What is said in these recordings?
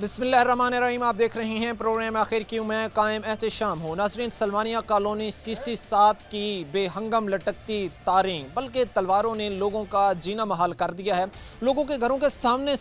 बिस्मिल्लाहिर्रहमानिर्रहीम। आप देख रहे हैं प्रोग्राम आखिर क्यों मैं कायम एहतशाम हूँ। नाज़रीन, सलमानिया कॉलोनी CC 7 की बेहंगम लटकती तारें बल्कि तलवारों ने लोगों का जीना महाल कर दिया है। लोगों के घरों के सामने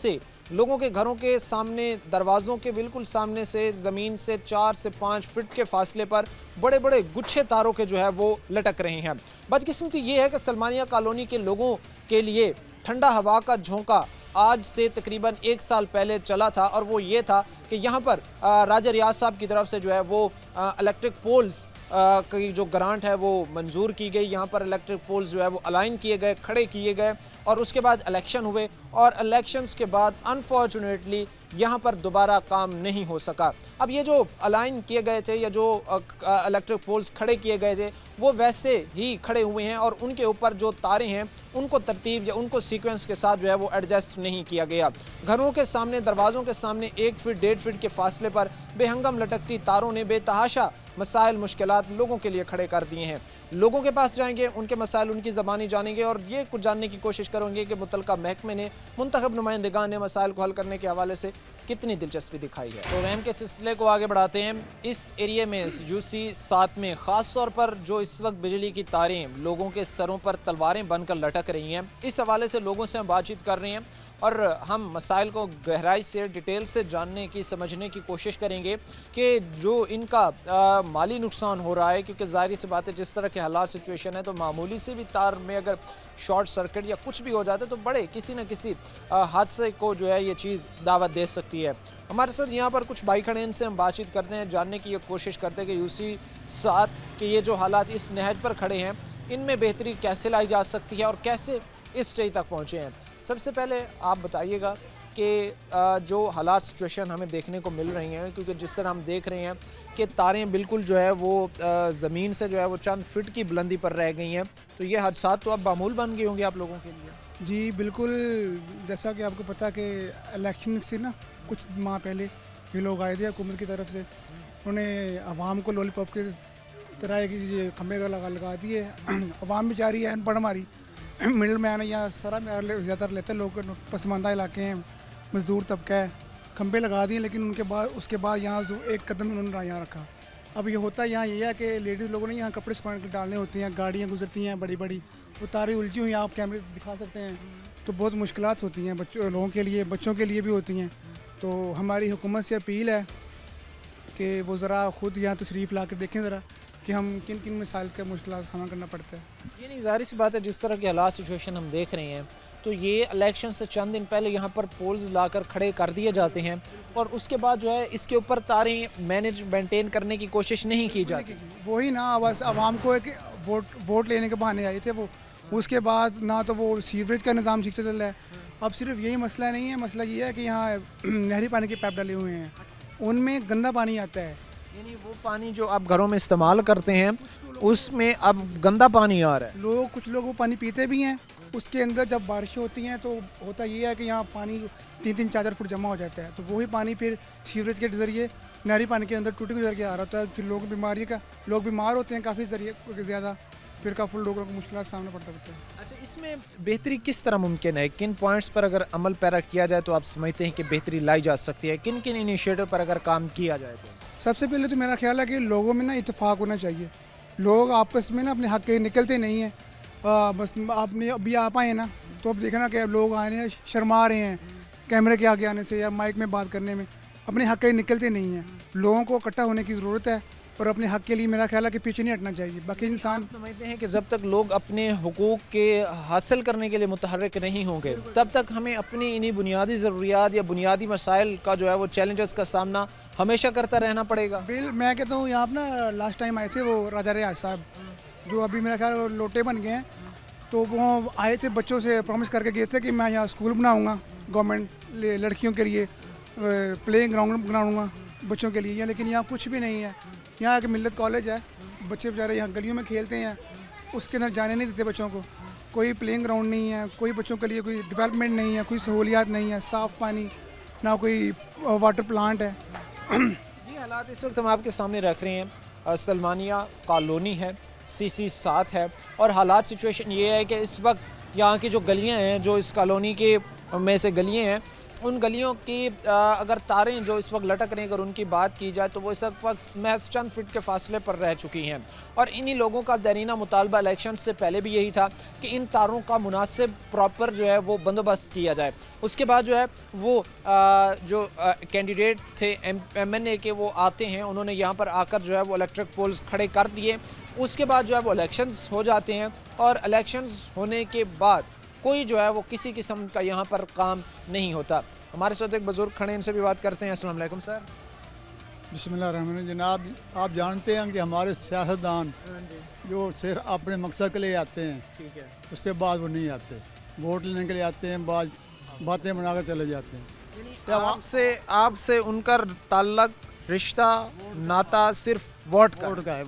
से दरवाज़ों के बिल्कुल सामने से ज़मीन से 4 से 5 फीट के फासले पर बड़े बड़े गुच्छे तारों के जो है वो लटक रहे हैं। बदकिस्मती ये है कि सलमानिया कॉलोनी के लोगों के लिए ठंडा हवा का झोंका आज से तकरीबन 1 साल पहले चला था, और वो ये था कि यहाँ पर राजा रियाज साहब की तरफ से जो है वो इलेक्ट्रिक पोल्स की जो ग्रांट है वो मंजूर की गई। यहाँ पर इलेक्ट्रिक पोल्स जो है वो अलाइन किए गए, खड़े किए गए, और उसके बाद इलेक्शन हुए, और इलेक्शंस के बाद अनफॉर्चुनेटली यहाँ पर दोबारा काम नहीं हो सका। अब ये जो अलाइन किए गए थे या जो इलेक्ट्रिक पोल्स खड़े किए गए थे वो वैसे ही खड़े हुए हैं, और उनके ऊपर जो तारें हैं उनको तरतीब या उनको सीक्वेंस के साथ जो है वो एडजस्ट नहीं किया गया। घरों के सामने, दरवाज़ों के सामने 1 फीट 1.5 फीट के फासले पर बेहंगम लटकती तारों ने बेतहाशा मसाइल मुश्किलात लोगों के लिए खड़े कर दिए हैं। लोगों के पास जाएंगे, उनके मसाइल उनकी ज़बानी जानेंगे, और ये कुछ जानने की कोशिश करेंगे कि मुतल्लिका महकमे ने, मुंतखब नुमाइंदगान ने मसाइल को हल करने के हवाले से कितनी दिलचस्पी दिखाई है। प्रोग्राम के सिलसिले को आगे बढ़ाते हैं। इस एरिया में UC 7 में ख़ास तौर पर जो इस वक्त बिजली की तारें लोगों के सरों पर तलवारें बनकर लटक रही हैं, इस हवाले से लोगों से हम बातचीत कर रहे हैं और हम मसाइल को गहराई से, डिटेल से जानने की, समझने की कोशिश करेंगे कि जो इनका माली नुकसान हो रहा है, क्योंकि ज़ाहिर सी बात है जिस तरह के हालात सिचुएशन है तो मामूली से भी तार में अगर शॉर्ट सर्किट या कुछ भी हो जाता है तो बड़े किसी न किसी हादसे को जो है ये चीज़ दावत दे सकती है। हमारे साथ यहाँ पर कुछ भाई खड़े, इनसे हम बातचीत करते हैं, जानने की ये कोशिश करते हैं कि UC 7 के ये जो हालात इस नहज पर खड़े हैं इनमें बेहतरी कैसे लाई जा सकती है और कैसे इस स्टेज तक पहुँचे हैं। सबसे पहले आप बताइएगा कि जो हालात सिचुएशन हमें देखने को मिल रही हैं, क्योंकि जिस तरह हम देख रहे हैं कि तारें बिल्कुल जो है वो ज़मीन से जो है वो चंद फीट की बुलंदी पर रह गई हैं, तो ये हादसात तो अब मामूल बन गए होंगे आप लोगों के लिए। जी बिल्कुल, जैसा कि आपको पता कि इलेक्शन से ना कुछ माह पहले ये लोग आए थे हुकूमत की तरफ से, उन्होंने आवाम को लॉलीपॉप की तरह ये खम्भे लगा दिए। आवाम बेचारी है अनपढ़ हमारी, मिडिल मैन यहाँ सारा ज़्यादातर लेते लोग, पसमानदा इलाके हैं, मज़दूर तबका है, खंबे लगा दिए, लेकिन उसके बाद यहाँ एक कदम उन्होंने यहाँ रखा। अब ये होता यहाँ ये है कि लेडीज़ लोगों ने यहाँ कपड़े सुखाने के डालने होते हैं, गाड़ियाँ गुजरती हैं बड़ी बड़ी, वो तारें उलझी हुई आप कैमरे दिखा सकते हैं, तो बहुत मुश्किलात होती हैं लोगों के लिए, बच्चों के लिए भी होती हैं। तो हमारी हुकूमत से अपील है कि वो ज़रा ख़ुद यहाँ तशरीफ़ ला कर देखें ज़रा कि हम किन किन मसाइल का मुश्किल सामना करना पड़ता है। ये नहीं, ज़ाहिर सी बात है जिस तरह के हालात सिचुएशन हम देख रहे हैं, तो ये इलेक्शन से चंद दिन पहले यहाँ पर पोल्स लाकर खड़े कर दिए जाते हैं, और उसके बाद जो है इसके ऊपर तारें मेंटेन करने की कोशिश नहीं की जाती। वही ना, बस आवाम को एक वोट लेने के बहाने आए थे वो, उसके बाद ना तो वो सीवरेज का निज़ाम ठीक से चल रहा है। अब सिर्फ यही मसला नहीं है, मसला ये है कि यहाँ नहरी पानी के पाइप डाले हुए हैं, उनमें गंदा पानी आता है, यानी वो पानी जो आप घरों में इस्तेमाल करते हैं उसमें अब गंदा पानी आ रहा है। कुछ लोग वो पानी पीते भी हैं, उसके अंदर जब बारिशें होती हैं तो होता ये है कि यहाँ पानी 3-3 4-4 फुट जमा हो जाता है, तो वही पानी फिर सीवरेज के ज़रिए नहरी पानी के अंदर टूटी गुजर के आ रहा है, फिर लोग बीमार होते हैं काफ़ी ज़्यादा, फिर काफ़ी लोगों को मुश्किल सामना पड़ता है। अच्छा, इसमें बेहतरी किस तरह मुमकिन है? किन पॉइंट्स पर अगर अमल पैरा किया जाए तो आप समझते हैं कि बेहतरी लाई जा सकती है? किन किन इनिशिएटिव पर अगर काम किया जाए तो? सबसे पहले तो मेरा ख्याल है कि लोगों में ना इत्तेफाक होना चाहिए। लोग आपस में ना अपने हक़ के निकलते नहीं हैं। बस आपने अभी आप आए ना तो अब देखना कि लोग आए हैं शर्मा रहे हैं कैमरे के आगे आने से या माइक में बात करने में, अपने हक़ के निकलते नहीं हैं। लोगों को इकट्ठा होने की ज़रूरत है और अपने हक़ के लिए मेरा ख्याल है कि पीछे नहीं हटना चाहिए। बाकी इंसान समझते हैं कि जब तक लोग अपने हुकूक के हासिल करने के लिए मुतहर्रिक नहीं होंगे तब तक हमें अपनी इन्हीं बुनियादी ज़रूरियात या बुनियादी मसाइल का जो है वो चैलेंजेस का सामना हमेशा करता रहना पड़ेगा। मैं कहता हूँ यहाँ ना लास्ट टाइम आए थे वो राजा रियाज साहब, जो अभी मेरा ख्याल लोटे बन गए हैं, तो वो आए थे, बच्चों से प्रॉमिस करके गए थे कि मैं यहाँ स्कूल बनाऊँगा गवर्नमेंट लड़कियों के लिए, प्लेइंग ग्राउंड बनाऊँगा बच्चों के लिए, लेकिन यहाँ कुछ भी नहीं है। यहाँ एक मिल्लत कॉलेज है, बच्चे बेचारे यहाँ गलियों में खेलते हैं, उसके अंदर जाने नहीं देते बच्चों को, कोई प्लेइंग ग्राउंड नहीं है, कोई बच्चों के लिए कोई डेवलपमेंट नहीं है, कोई सहूलियात नहीं है, साफ़ पानी ना, कोई वाटर प्लांट है। ये हालात इस वक्त हम आपके सामने रख रहे हैं। सलमानिया कॉलोनी है, CC 7 है, और हालात सिचुएशन ये है कि इस वक्त यहाँ की जो गलियाँ हैं, जो इस कॉलोनी के में से गलियाँ हैं, उन गलियों की अगर तारें जो इस वक्त लटक रही हैं अगर उनकी बात की जाए तो वो इस वक्त महज चंद फीट के फासले पर रह चुकी हैं। और इन्हीं लोगों का देरीना मुतालबा इलेक्शन से पहले भी यही था कि इन तारों का मुनासिब प्रॉपर जो है वो बंदोबस्त किया जाए। उसके बाद जो है वो जो कैंडिडेट थे MNA के वो आते हैं, उन्होंने यहाँ पर आकर जो है वो इलेक्ट्रिक पोल्स खड़े कर दिए। उसके बाद जो है वो इलेक्शंस हो जाते हैं और इलेक्शंस होने के बाद कोई जो है वो किसी किस्म का यहाँ पर काम नहीं होता। हमारे साथ एक बुजुर्ग खड़े, इनसे भी बात करते हैं। अस्सलाम वालेकुम सर। बिस्मिल्लाहिर्रहमानिर्रहीम। जनाब, आप जानते हैं कि हमारे सियासतदान जो सिर्फ अपने मकसद के लिए आते हैं, ठीक है, उसके बाद वो नहीं आते, वोट लेने के लिए आते हैं, बाद बातें बनाकर चले जाते हैं। आपसे उनका ताल्लुक, रिश्ता, नाता सिर्फ वोट का है।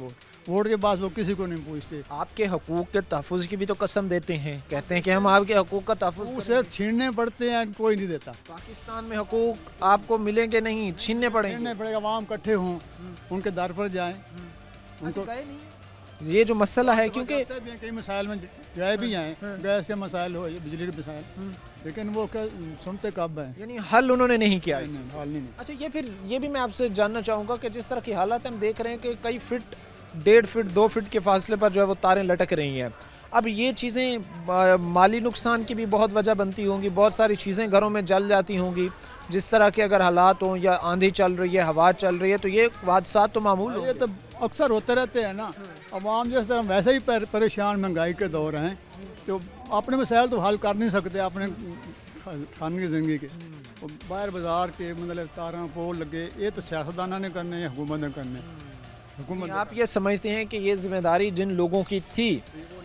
वोट के बाद वो किसी को नहीं पूछते। आपके हकूक़ के तहफ़्फ़ुज़ की भी तो कसम देते हैं, कहते हैं कि हम आपके हकूक़ का तहफ़्फ़ुज़ उसे छीनने पड़ते हैं, कोई नहीं देता। पाकिस्तान में हकूक़ आपको मिलेंगे नहीं, छीनने पड़ेंगे। छीनने पड़ेगा, आवाम इकट्ठे हों, उनके दर पर जाएं, उनको ये जो मसला है, क्योंकि कई मसाइल में गए भी हैं, गैस के मसाइल हो, बिजली के मसाइल, लेकिन वो क्या सुनते कब हैं, यानी हल उन्होंने नहीं किया। हल नहीं। अच्छा, ये भी मैं आपसे जानना चाहूँगा कि जिस तरह की हालात हम देख रहे हैं कि कई फीट, 1.5 फीट, 2 फीट के फासले पर जो है वो तारें लटक रही हैं। अब ये चीज़ें माली नुकसान की भी बहुत वजह बनती होंगी, बहुत सारी चीज़ें घरों में जल जाती होंगी। जिस तरह के अगर हालात हों या आंधी चल रही है, हवा चल रही है, तो ये हादसा तो मामूल ये तो अक्सर होते रहते हैं ना। अवाम जिस तरह वैसे ही परेशान, महंगाई के दौर हैं, तो अपने मसाइल तो हल कर नहीं सकते अपने खाने की ज़िंदगी के। बाहर बाजार के मतलब तारा पोल लगे, ये तो सियासतदाना ने करने हैं, हुकूमत ने करने हैं। आप ये समझते हैं कि ये जिम्मेदारी जिन लोगों की थी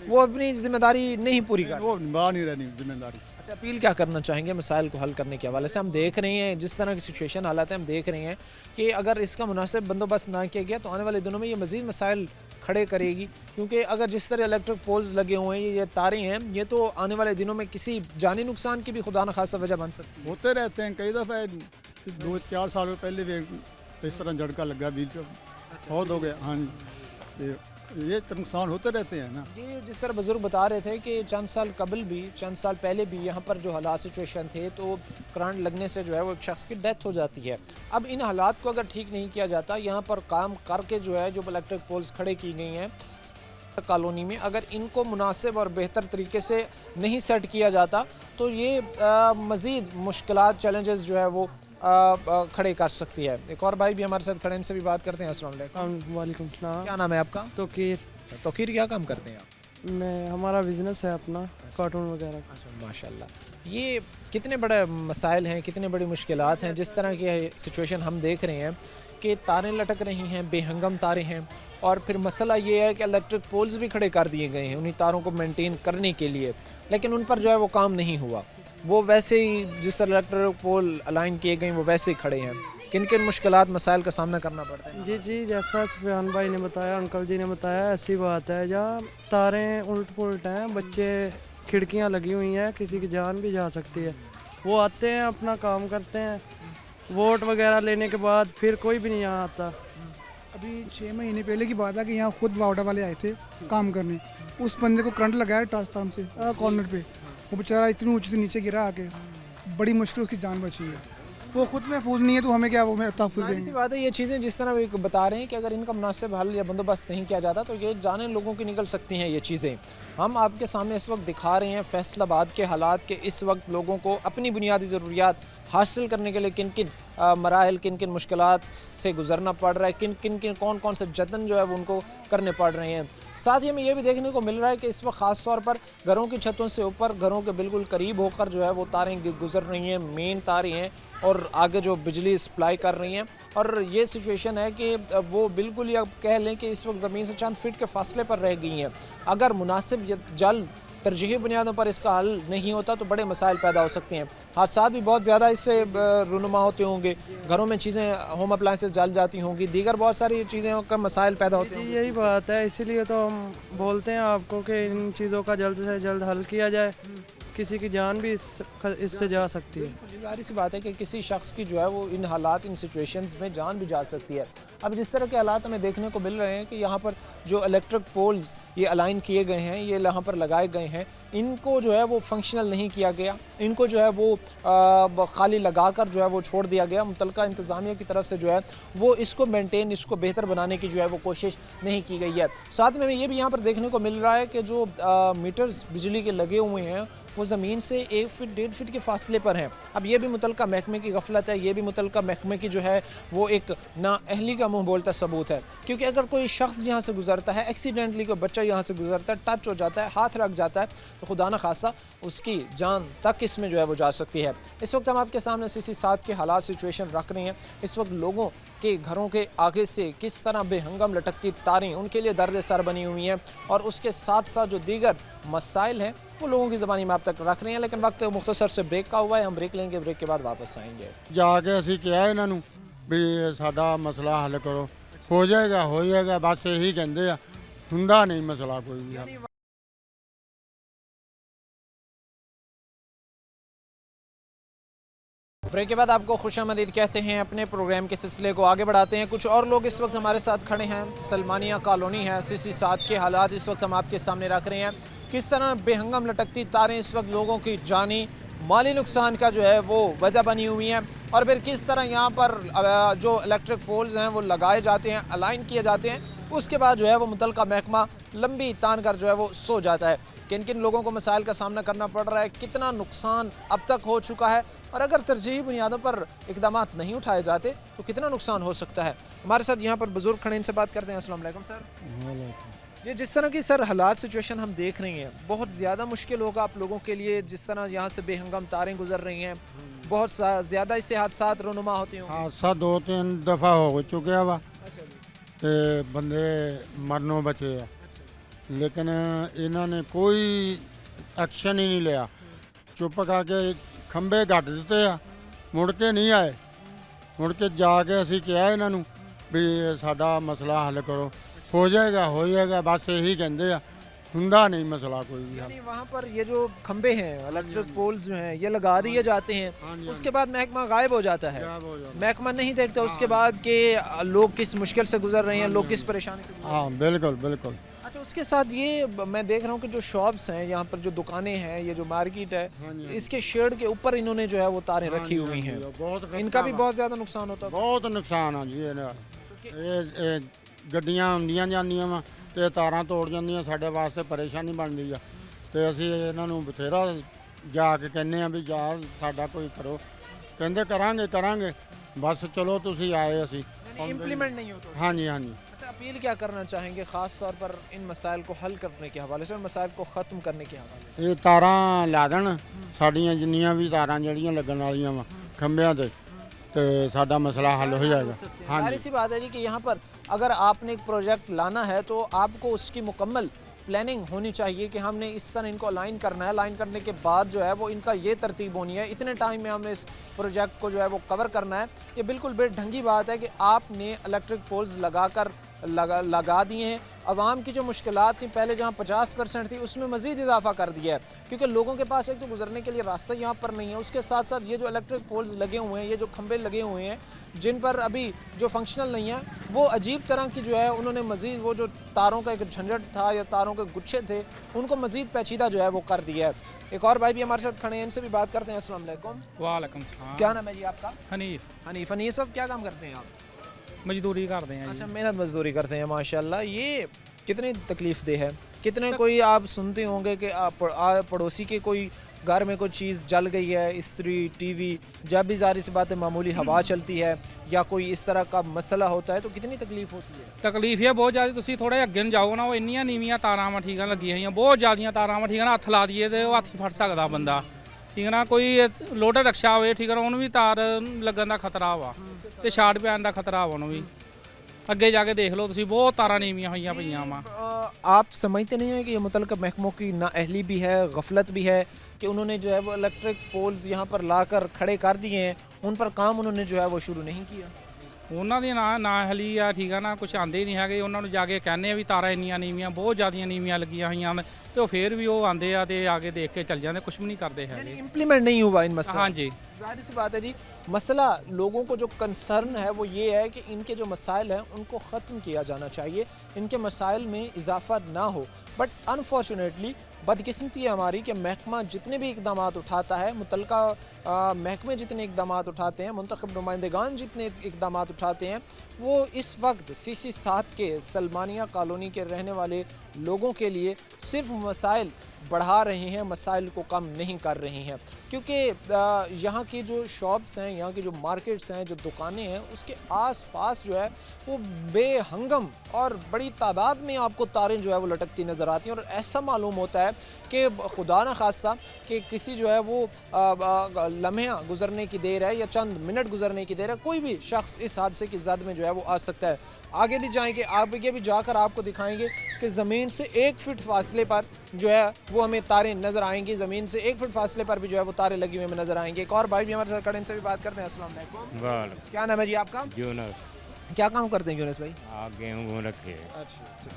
वो अपनी जिम्मेदारी नहीं पूरी कर, वो निभा नहीं रही जिम्मेदारी। अच्छा, अपील क्या करना चाहेंगे मसाइल को हल करने के हवाले से? हम देख रहे हैं जिस तरह की सिचुएशन हालात है, हम देख रहे हैं कि अगर इसका मुनासिब बंदोबस्त ना किया गया तो आने वाले दिनों में ये मज़ीद मसाइल खड़े करेगी। क्योंकि अगर जिस तरह इलेक्ट्रिक पोल्स लगे हुए हैं, ये तारें हैं, ये तो आने वाले दिनों में किसी जानी नुकसान की भी खुदा न खासा वजह बन सकती है। होते रहते हैं, कई दफ़े 2-4 साल पहले भी इस तरह झटका लगा, बीच बहुत हो गया। हाँ जी, ये तो नुकसान होते रहते हैं ना। ये जिस तरह बुजुर्ग बता रहे थे कि चंद साल पहले भी यहाँ पर जो हालात सिचुएशन थे तो करंट लगने से जो है वो एक शख्स की डेथ हो जाती है। अब इन हालात को अगर ठीक नहीं किया जाता, यहाँ पर काम करके जो है जो इलेक्ट्रिक पोल्स खड़े की गई हैं कॉलोनी में, अगर इनको मुनासिब और बेहतर तरीके से नहीं सेट किया जाता तो ये मज़ीद मुश्किलात, चैलेंजेस जो है वो खड़े कर सकती है। एक और भाई भी हमारे साथ खड़े, इनसे भी बात करते हैं। अस्सलाम वालेकुम। क्या नाम है आपका? तोकीर, क्या काम करते हैं आप? मैं, हमारा बिजनेस है अपना, कार्टून वगैरह। अच्छा, माशाल्लाह। ये कितने बड़े मसाइल हैं, कितनी बड़ी मुश्किलात हैं। जिस तरह की सिचुएशन हम देख रहे हैं कि तारें लटक रही हैं, बेहंगम तारें हैं, और फिर मसला ये है कि इलेक्ट्रिक पोल्स भी खड़े कर दिए गए हैं उन्हीं तारों को मेंटेन करने के लिए, लेकिन उन पर जो है वो काम नहीं हुआ। वो वैसे ही जिस तरह इलेक्ट्रिक पोल अलाइन किए गए वो वैसे ही खड़े हैं। किन किन मुश्किलात, मसाइल का सामना करना पड़ता है? जी, जैसा सुफियान भाई ने बताया, अंकल जी ने बताया, ऐसी बात है। जहाँ तारें उल्ट पुलट हैं, बच्चे, खिड़कियाँ लगी हुई हैं, किसी की जान भी जा सकती है। वो आते हैं, अपना काम करते हैं, वोट वगैरह लेने के बाद फिर कोई भी नहीं यहाँ आता। अभी 6 महीने पहले की बात है कि यहाँ खुद वावडा वाले आए थे काम करने। उस बंदे को करंट लगाया ट्रांसफार्मर से कॉर्नर पे, वो बेचारा इतनी ऊंची से नीचे गिरा आके, बड़ी मुश्किल उसकी जान बची है। वो खुद महफूज नहीं है तो हमें क्या वो तहफ़्फ़ुज़ देंगे? बात है, ये चीज़ें जिस तरह भी बता रहे हैं कि अगर इनका मुनासिब हल या बंदोबस्त नहीं किया जाता तो ये जाने लोगों की निकल सकती हैं ये चीज़ें। हम आपके सामने इस वक्त दिखा रहे हैं फैसलाबाद के हालात के इस वक्त लोगों को अपनी बुनियादी ज़रूरियात हासिल करने के लिए किन किन मराहल, किन किन मुश्किलात से गुजरना पड़ रहा है, कौन कौन से जतन जो है वो उनको करने पड़ रहे हैं। साथ ही हमें ये भी देखने को मिल रहा है कि इस वक्त ख़ास तौर पर घरों की छतों से ऊपर, घरों के बिल्कुल करीब होकर जो है वो तारें गुजर रही हैं, मेन तारें हैं, और आगे जो बिजली सप्लाई कर रही हैं। और ये सिचुएशन है कि वो बिल्कुल ही अब कह लें कि इस वक्त ज़मीन से चंद फीट के फासले पर रह गई हैं। अगर मुनासिब जल्द तरजीही बुनियादों पर इसका हल नहीं होता तो बड़े मसाइल पैदा हो सकते हैं। हादसात भी बहुत ज़्यादा इससे रुनुमा होते होंगे, घरों में चीज़ें, होम अप्लाइंसेस जल जाती होंगी, दीगर बहुत सारी चीज़ें का मसाइल पैदा होते हैं। यही बात है, इसीलिए तो हम बोलते हैं आपको कि इन चीज़ों का जल्द से जल्द हल किया जाए। किसी की जान भी इससे जा सकती है। जाहिर सी बात है कि किसी शख्स की जो है वो इन हालात, इन सिचुएशंस में जान भी जा सकती है। अब जिस तरह के हालात हमें देखने को मिल रहे हैं कि यहाँ पर जो इलेक्ट्रिक पोल्स ये अलाइन किए गए हैं, ये यहाँ पर लगाए गए हैं, इनको जो है वो फंक्शनल नहीं किया गया, इनको जो है वो खाली लगा कर जो है वो छोड़ दिया गया। मुतलका इंतज़ामिया की तरफ से जो है वो इसको मेंटेन, इसको बेहतर बनाने की जो है वो कोशिश नहीं की गई है। साथ में ये भी यहाँ पर देखने को मिल रहा है कि जो मीटर्स बिजली के लगे हुए हैं वो ज़मीन से 1 फीट 1.5 फीट के फासले पर हैं। अब ये भी मुतलका महकमे की गफलत है, ये भी मुतलका महकमे की जो है वो एक नाअहली का मुँह बोलता सबूत है। क्योंकि अगर कोई शख्स यहाँ से गुजरता है, एक्सीडेंटली कोई बच्चा यहाँ से गुजरता है, टच हो जाता है, हाथ रख जाता है, तो खुदा न खासा उसकी जान तक इसमें जो है वो जा सकती है। इस वक्त हम आपके सामने CC7 के हालात सिचुएशन रख रहे हैं। इस वक्त लोगों के घरों के आगे से किस तरह बेहंगम लटकती तारें उनके लिए दर्द सर बनी हुई हैं, और उसके साथ साथ जो दीगर मसाइल हैं वो लोगों की ज़बानी में आप तक रख रहे हैं। लेकिन वक्त मुख्तसर से ब्रेक का हुआ है, हम ब्रेक लेंगे, ब्रेक के बाद वापस आएंगे। जाके असी कहा इन्हों भी साडा मसला हल करो, हो जाएगा, बस यही कहते हैं, हुंदा नहीं मसला कोई भी हल। ब्रेक के बाद आपको खुशामदीद कहते हैं। अपने प्रोग्राम के सिलसिले को आगे बढ़ाते हैं। कुछ और लोग इस वक्त हमारे साथ खड़े हैं। सलमानिया कॉलोनी है, CC7 के हालात इस वक्त हम आपके सामने रख रहे हैं। किस तरह बेहंगम लटकती तारें इस वक्त लोगों की जानी माली नुकसान का जो है वो वजह बनी हुई हैं, और फिर किस तरह यहाँ पर जो इलेक्ट्रिक पोल्स हैं वो लगाए जाते हैं, अलाइन किए जाते हैं, उसके बाद जो है वो मुतलका महकमा लंबी तान कर जो है वो सो जाता है। किन किन लोगों को मसाइल का सामना करना पड़ रहा है, कितना नुकसान अब तक हो चुका है, और अगर तरजीही बुनियादों पर इकदाम नहीं उठाए जाते तो कितना नुकसान हो सकता है। हमारे साथ यहाँ पर बुजुर्ग खड़े, इनसे बात करते हैं। अस्सलाम वालेकुम सर। ये जिस तरह की सर हालात सिचुएशन हम देख रहे हैं, बहुत ज़्यादा मुश्किल होगा आप लोगों के लिए। जिस तरह यहाँ से बेहंगम तारें गुजर रही हैं, बहुत ज़्यादा इससे हादसात रोनुमा होते हैं। हादसा 2-3 दफ़ा हो चुका वा, तो बंदे मरनों बचे है, लेकिन इन्होंने कोई एक्शन ही नहीं लिया। चुप करके खंबे गट दिते आ, मुड़ के नहीं आए। मुड़ के जाके असी कहा इन्हों भी साडा मसला हल करो, हो जाएगा, बस यही कहते हैं, हुंदा नहीं मसला कोई भी हल। वहाँ पर ये जो खंबे हैं, इलेक्ट्रिक पोल्स जो हैं, ये लगा दिए जाते हैं, उसके बाद महकमा गायब हो जाता है। महकमा नहीं देखता उसके बाद कि लोग किस मुश्किल से गुजर रहे हैं, लोग किस परेशानी से गुजर रहे हैं। हाँ बिल्कुल। अच्छा, उसके साथ ये मैं देख रहा हूँ कि जो शॉप्स हैं यहाँ पर, जो दुकानें हैं, ये जो मार्केट है, इसके शेड के ऊपर इन्होंने जो है वो तारें रखी हुई हैं, इनका भी बहुत ज़्यादा नुकसान होता है। बहुत नुकसान है जी। ਗੱਡੀਆਂ ਆਉਂਦੀਆਂ ਜਾਂਦੀਆਂ ਵਾ ਤੇ ਤਾਰਾਂ ਤੋੜ ਜਾਂਦੀਆਂ, ਸਾਡੇ ਵਾਸਤੇ ਪਰੇਸ਼ਾਨੀ ਬਣਦੀ ਆ, ਤੇ ਅਸੀਂ ਇਹਨਾਂ ਨੂੰ ਬਥੇਰਾ ਜਾ ਕੇ ਕਹਿੰਦੇ ਆ ਵੀ ਯਾਰ ਸਾਡਾ ਕੋਈ ਕਰੋ। ਕਹਿੰਦੇ ਕਰਾਂਗੇ, ਬਸ ਚਲੋ ਤੁਸੀਂ ਆਏ, ਅਸੀਂ इम्प्लीमेंट नहीं होता। हाँ जी। अच्छा, अपील क्या करना चाहेंगे ख़ास तौर पर इन मसाइल को हल करने के हवाले से और मसाइल को ख़त्म करने के हवाले से? ਇਹ ਤਾਰਾਂ ਲਾ ਦੇਣ, ਸਾਡੀਆਂ ਜਿੰਨੀਆਂ ਵੀ ਤਾਰਾਂ ਜਿਹੜੀਆਂ ਲੱਗਣ ਵਾਲੀਆਂ ਵਾ ਖੰਭਿਆਂ ਤੇ, ਤੇ ਸਾਡਾ ਮਸਲਾ हल हो जाएगा। हाँ सारी सी बात है जी कि यहाँ पर अगर आपने एक प्रोजेक्ट लाना है तो आपको उसकी मुकम्मल प्लानिंग होनी चाहिए कि हमने इस तरह इनको अलाइन करना है। अलाइन करने के बाद जो है वो इनका ये तरतीब होनी है, इतने टाइम में हमने इस प्रोजेक्ट को जो है वो कवर करना है। ये बिल्कुल बेढंगी बात है कि आपने इलेक्ट्रिक पोल्स लगा दिए हैं। आवाम की जो मुश्किलात थी पहले, जहाँ 50% थी, उसमें मज़ीद इजाफा कर दिया है, क्योंकि लोगों के पास एक तो गुजरने के लिए रास्ता यहाँ पर नहीं है। उसके साथ साथ ये जो इलेक्ट्रिक पोल्स लगे हुए हैं, ये जो खंभे लगे हुए हैं, जिन पर अभी जो फंक्शनल नहीं है, वो अजीब तरह की जो है उन्होंने मज़ीद वो जो तारों का एक झंझट था या तारों के गुच्छे थे, उनको मज़ीद पेचीदा जो है वो कर दिया है। एक और भाई भी हमारे साथ खड़े हैं, इनसे भी बात करते हैं। अस्सलाम वालेकुम। वालेकुम सलाम। क्या नाम है जी आपका? हनीफ साहब, क्या काम करते हैं आप? मजदूरी करते हैं। अच्छा, मेहनत मजदूरी करते हैं, माशाल्लाह। ये कितनी तकलीफ दे है? कितने कोई आप सुनते होंगे कि पड़ोसी के कोई घर में कोई चीज़ जल गई है, इस्त्री, टीवी, जब भी ज़ाहिर सी बात है मामूली हवा चलती है या कोई इस तरह का मसला होता है तो कितनी तकलीफ होती है? तकलीफ है बहुत ज़्यादा। तुसी थोड़ा अगे न जाओ ना, वो इन्नियां नीवियां तारां वा ठीक लगी हुई, बहुत ज़्यादा तारां वा ठीक है ना, हथ ला दिए तो हथ ही फट सकता बंदा, ठीक है ना। कोई लोडर रक्षा हो, ठीक है, उन्होंने भी तार लगन का खतरा वा, तो शार्ट पैन का खतरा वा, उन्होंने भी अगे जाके देख लो तुसी, बहुत तारां नीवियां हुई पईयां वा। आप समझते नहीं हैं कि ये मुतल्लिक़ महकमों की नाअहली भी है, गफलत भी है कि उन्होंने जो है वो इलेक्ट्रिक पोल्स यहाँ पर लाकर खड़े कर दिए हैं, उन पर काम उन्होंने जो है वो शुरू नहीं किया? ਉਹਨਾਂ ਦੀ ਨਾ ਹਲੀ ਆ, ਠੀਕ ਆ ਨਾ, ਕੁਛ ਆਂਦੇ ਹੀ ਨਹੀਂ ਹੈਗੇ। ਉਹਨਾਂ ਨੂੰ ਜਾ ਕੇ ਕਹਿੰਦੇ ਆ ਵੀ ਤਾਰਾਂ ਇੰਨੀਆਂ ਨੀਵੀਆਂ, ਬਹੁਤ ਜ਼ਿਆਦੀਆਂ ਨੀਵੀਆਂ ਲੱਗੀਆਂ ਹੋਈਆਂ ਨੇ, ਤੇ ਉਹ ਫੇਰ ਵੀ ਉਹ ਆਂਦੇ ਆ ਤੇ ਆ ਕੇ ਦੇਖ ਕੇ ਚੱਲ ਜਾਂਦੇ, ਕੁਛ भी नहीं करते हैं। इम्प्लीमेंट नहीं हुआ इन मसला? हाँ जी, जाहिर सी बात है जी। मसला लोगों को जो कंसर्न है वो ये है कि इनके जो मसाइल हैं उनको ख़त्म किया जाना चाहिए, इनके मसाइल में इजाफा ना हो। बट अनफॉर्चुनेटली बदकिस्मती है हमारी कि महकमा जितने भी इकदाम उठाता है, मुतलका महकमे जितने इकदाम उठाते हैं, मुंतखब नुमाइंदगान जितने इकदाम उठाते हैं, वो इस वक्त CC 7 के सलमानिया कॉलोनी के रहने वाले लोगों के लिए सिर्फ मसाइल बढ़ा रहे हैं, मसाइल को कम नहीं कर रही हैं। क्योंकि यहाँ की जो शॉप्स हैं, यहाँ की जो मार्केट्स हैं, जो दुकानें हैं, उसके आसपास जो है वो बेहंगम और बड़ी तादाद में आपको तारें जो है वो लटकती नज़र आती हैं। और ऐसा मालूम होता है कि खुदा न खास्ता कि किसी जो है वो लम्हा गुजरने की देर है या चंद मिनट गुजरने की देर है, कोई भी शख्स इस हादसे की जद में जो है वो आ सकता है। आगे भी जाएंगे, आगे भी जाकर आपको दिखाएंगे कि ज़मीन से 1 फीट फासले पर जो है वो हमें तारें नज़र आएंगी। ज़मीन से 1 फीट फासले पर भी जो है वो तारें लगी हुई हमें नज़र आएंगे। एक और भाई भी हमारे साथ खड़े, इनसे भी बात करते हैं। अस्सलाम वालेकुम। क्या नाम है जी आपका? यूनस। क्या काम करते हैं यूनस भाई? गेहूँ रखे। अच्छा।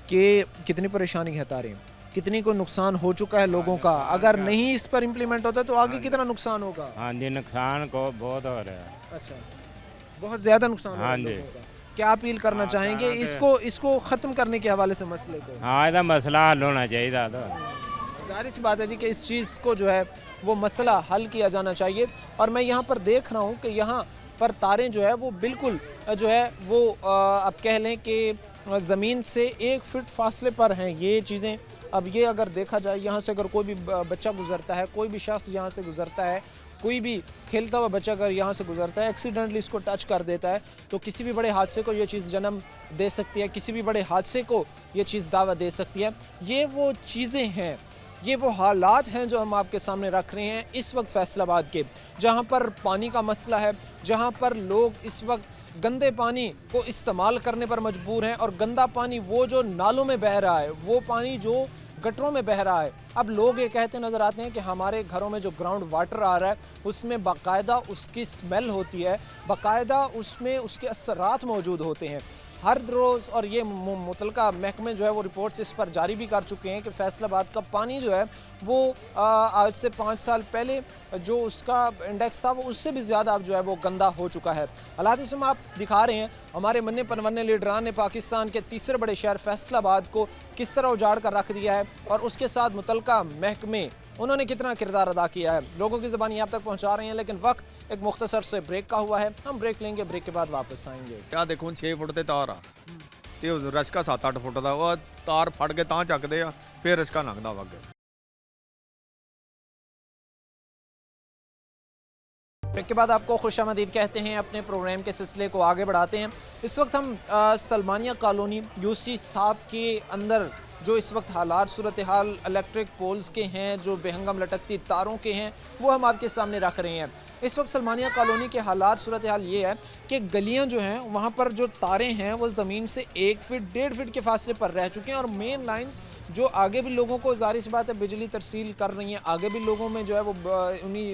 कि कितनी परेशानी है तारें, कितनी को नुकसान हो चुका है लोगों का? अगर नहीं इस पर इम्प्लीमेंट होता तो आगे कितना नुकसान होगा? हाँ जी, नुकसान को बहुत हो रहा है। अच्छा, बहुत ज़्यादा नुकसान हो रहा है हाँ जी। लोगों का। क्या अपील करना हाँ, चाहेंगे तारां इसको ख़त्म करने के हवाले से मसले को? हाँ, ਇਹਦਾ मसला हल होना चाहिए तो। ज़ाहिर सी बात है जी कि इस चीज़ को जो है वो मसला हल किया जाना चाहिए। और मैं यहाँ पर देख रहा हूँ कि यहाँ पर तारें जो है वो बिल्कुल जो है वो आप कह लें कि ज़मीन से 1 फीट फासले पर हैं ये चीज़ें। अब ये अगर देखा जाए, यहाँ से अगर कोई भी बच्चा गुज़रता है, कोई भी शख्स यहाँ से गुज़रता है, कोई भी खेलता हुआ बच्चा अगर यहाँ से गुजरता है, एक्सीडेंटली इसको टच कर देता है, तो किसी भी बड़े हादसे को ये चीज़ जन्म दे सकती है, किसी भी बड़े हादसे को ये चीज़ दावा दे सकती है। ये वो चीज़ें हैं, ये वो हालात हैं जो हम आपके सामने रख रहे हैं इस वक्त फैसलाबाद के, जहाँ पर पानी का मसला है, जहाँ पर लोग इस वक्त गंदे पानी को इस्तेमाल करने पर मजबूर हैं। और गंदा पानी वो जो नालों में बह रहा है, वो पानी जो गटरों में बह रहा है। अब लोग ये कहते नज़र आते हैं कि हमारे घरों में जो ग्राउंड वाटर आ रहा है उसमें बाकायदा उसकी स्मेल होती है, बाकायदा उसमें उसके असरात मौजूद होते हैं हर रोज़। और ये मुतलका महकमे जो है वो रिपोर्ट्स इस पर जारी भी कर चुके हैं कि फैसलाबाद का पानी जो है वो आज से 5 साल पहले जो उसका इंडेक्स था वो उससे भी ज़्यादा अब जो है वो गंदा हो चुका है। हालात इसमें आप दिखा रहे हैं हमारे मन्ने पनवन्ने लीडरान ने पाकिस्तान के तीसरे बड़े शहर फैसलाबाद को किस तरह उजाड़ कर रख दिया है और उसके साथ मुतलका महकमे उन्होंने कितना किरदार अदा किया है। लोगों की ज़बानी आप तक पहुँचा रहे हैं, लेकिन वक्त एक मुख्तसर से ब्रेक का हुआ है। हम ब्रेक लेंगे, ब्रेक के बाद वापस आएंगे। क्या देखो 6 फुट ते तार आ ते रशका 7-8 फुट ਦਾ ਉਹ ਤਾਰ ਫੜ ਕੇ ਤਾਂ ਚੱਕਦੇ ਆ, ਫਿਰ ਰਸ਼ਕਾ ਲੰਘਦਾ ਵਾ ਅੱਗੇ। ब्रेक के बाद आपको खुशामदीद कहते हैं, अपने प्रोग्राम के सिलसिले को आगे बढ़ाते हैं। इस वक्त हम सलमानिया कॉलोनी UC 7 के अंदर जो इस वक्त हालात सूरत हाल इलेक्ट्रिक पोल्स के हैं, जो बेहंगम लटकती तारों के हैं, वो हम आपके सामने रख रहे हैं। इस वक्त सलमानिया कॉलोनी के हालात सूरत हाल ये है कि गलियां जो हैं वहाँ पर जो तारें हैं वो ज़मीन से 1 फीट 1.5 फीट के फासले पर रह चुके हैं। और मेन लाइंस जो आगे भी लोगों को ज़ाहिर सी बात है बिजली तरसील कर रही हैं, आगे भी लोगों में जो है वो उन्हीं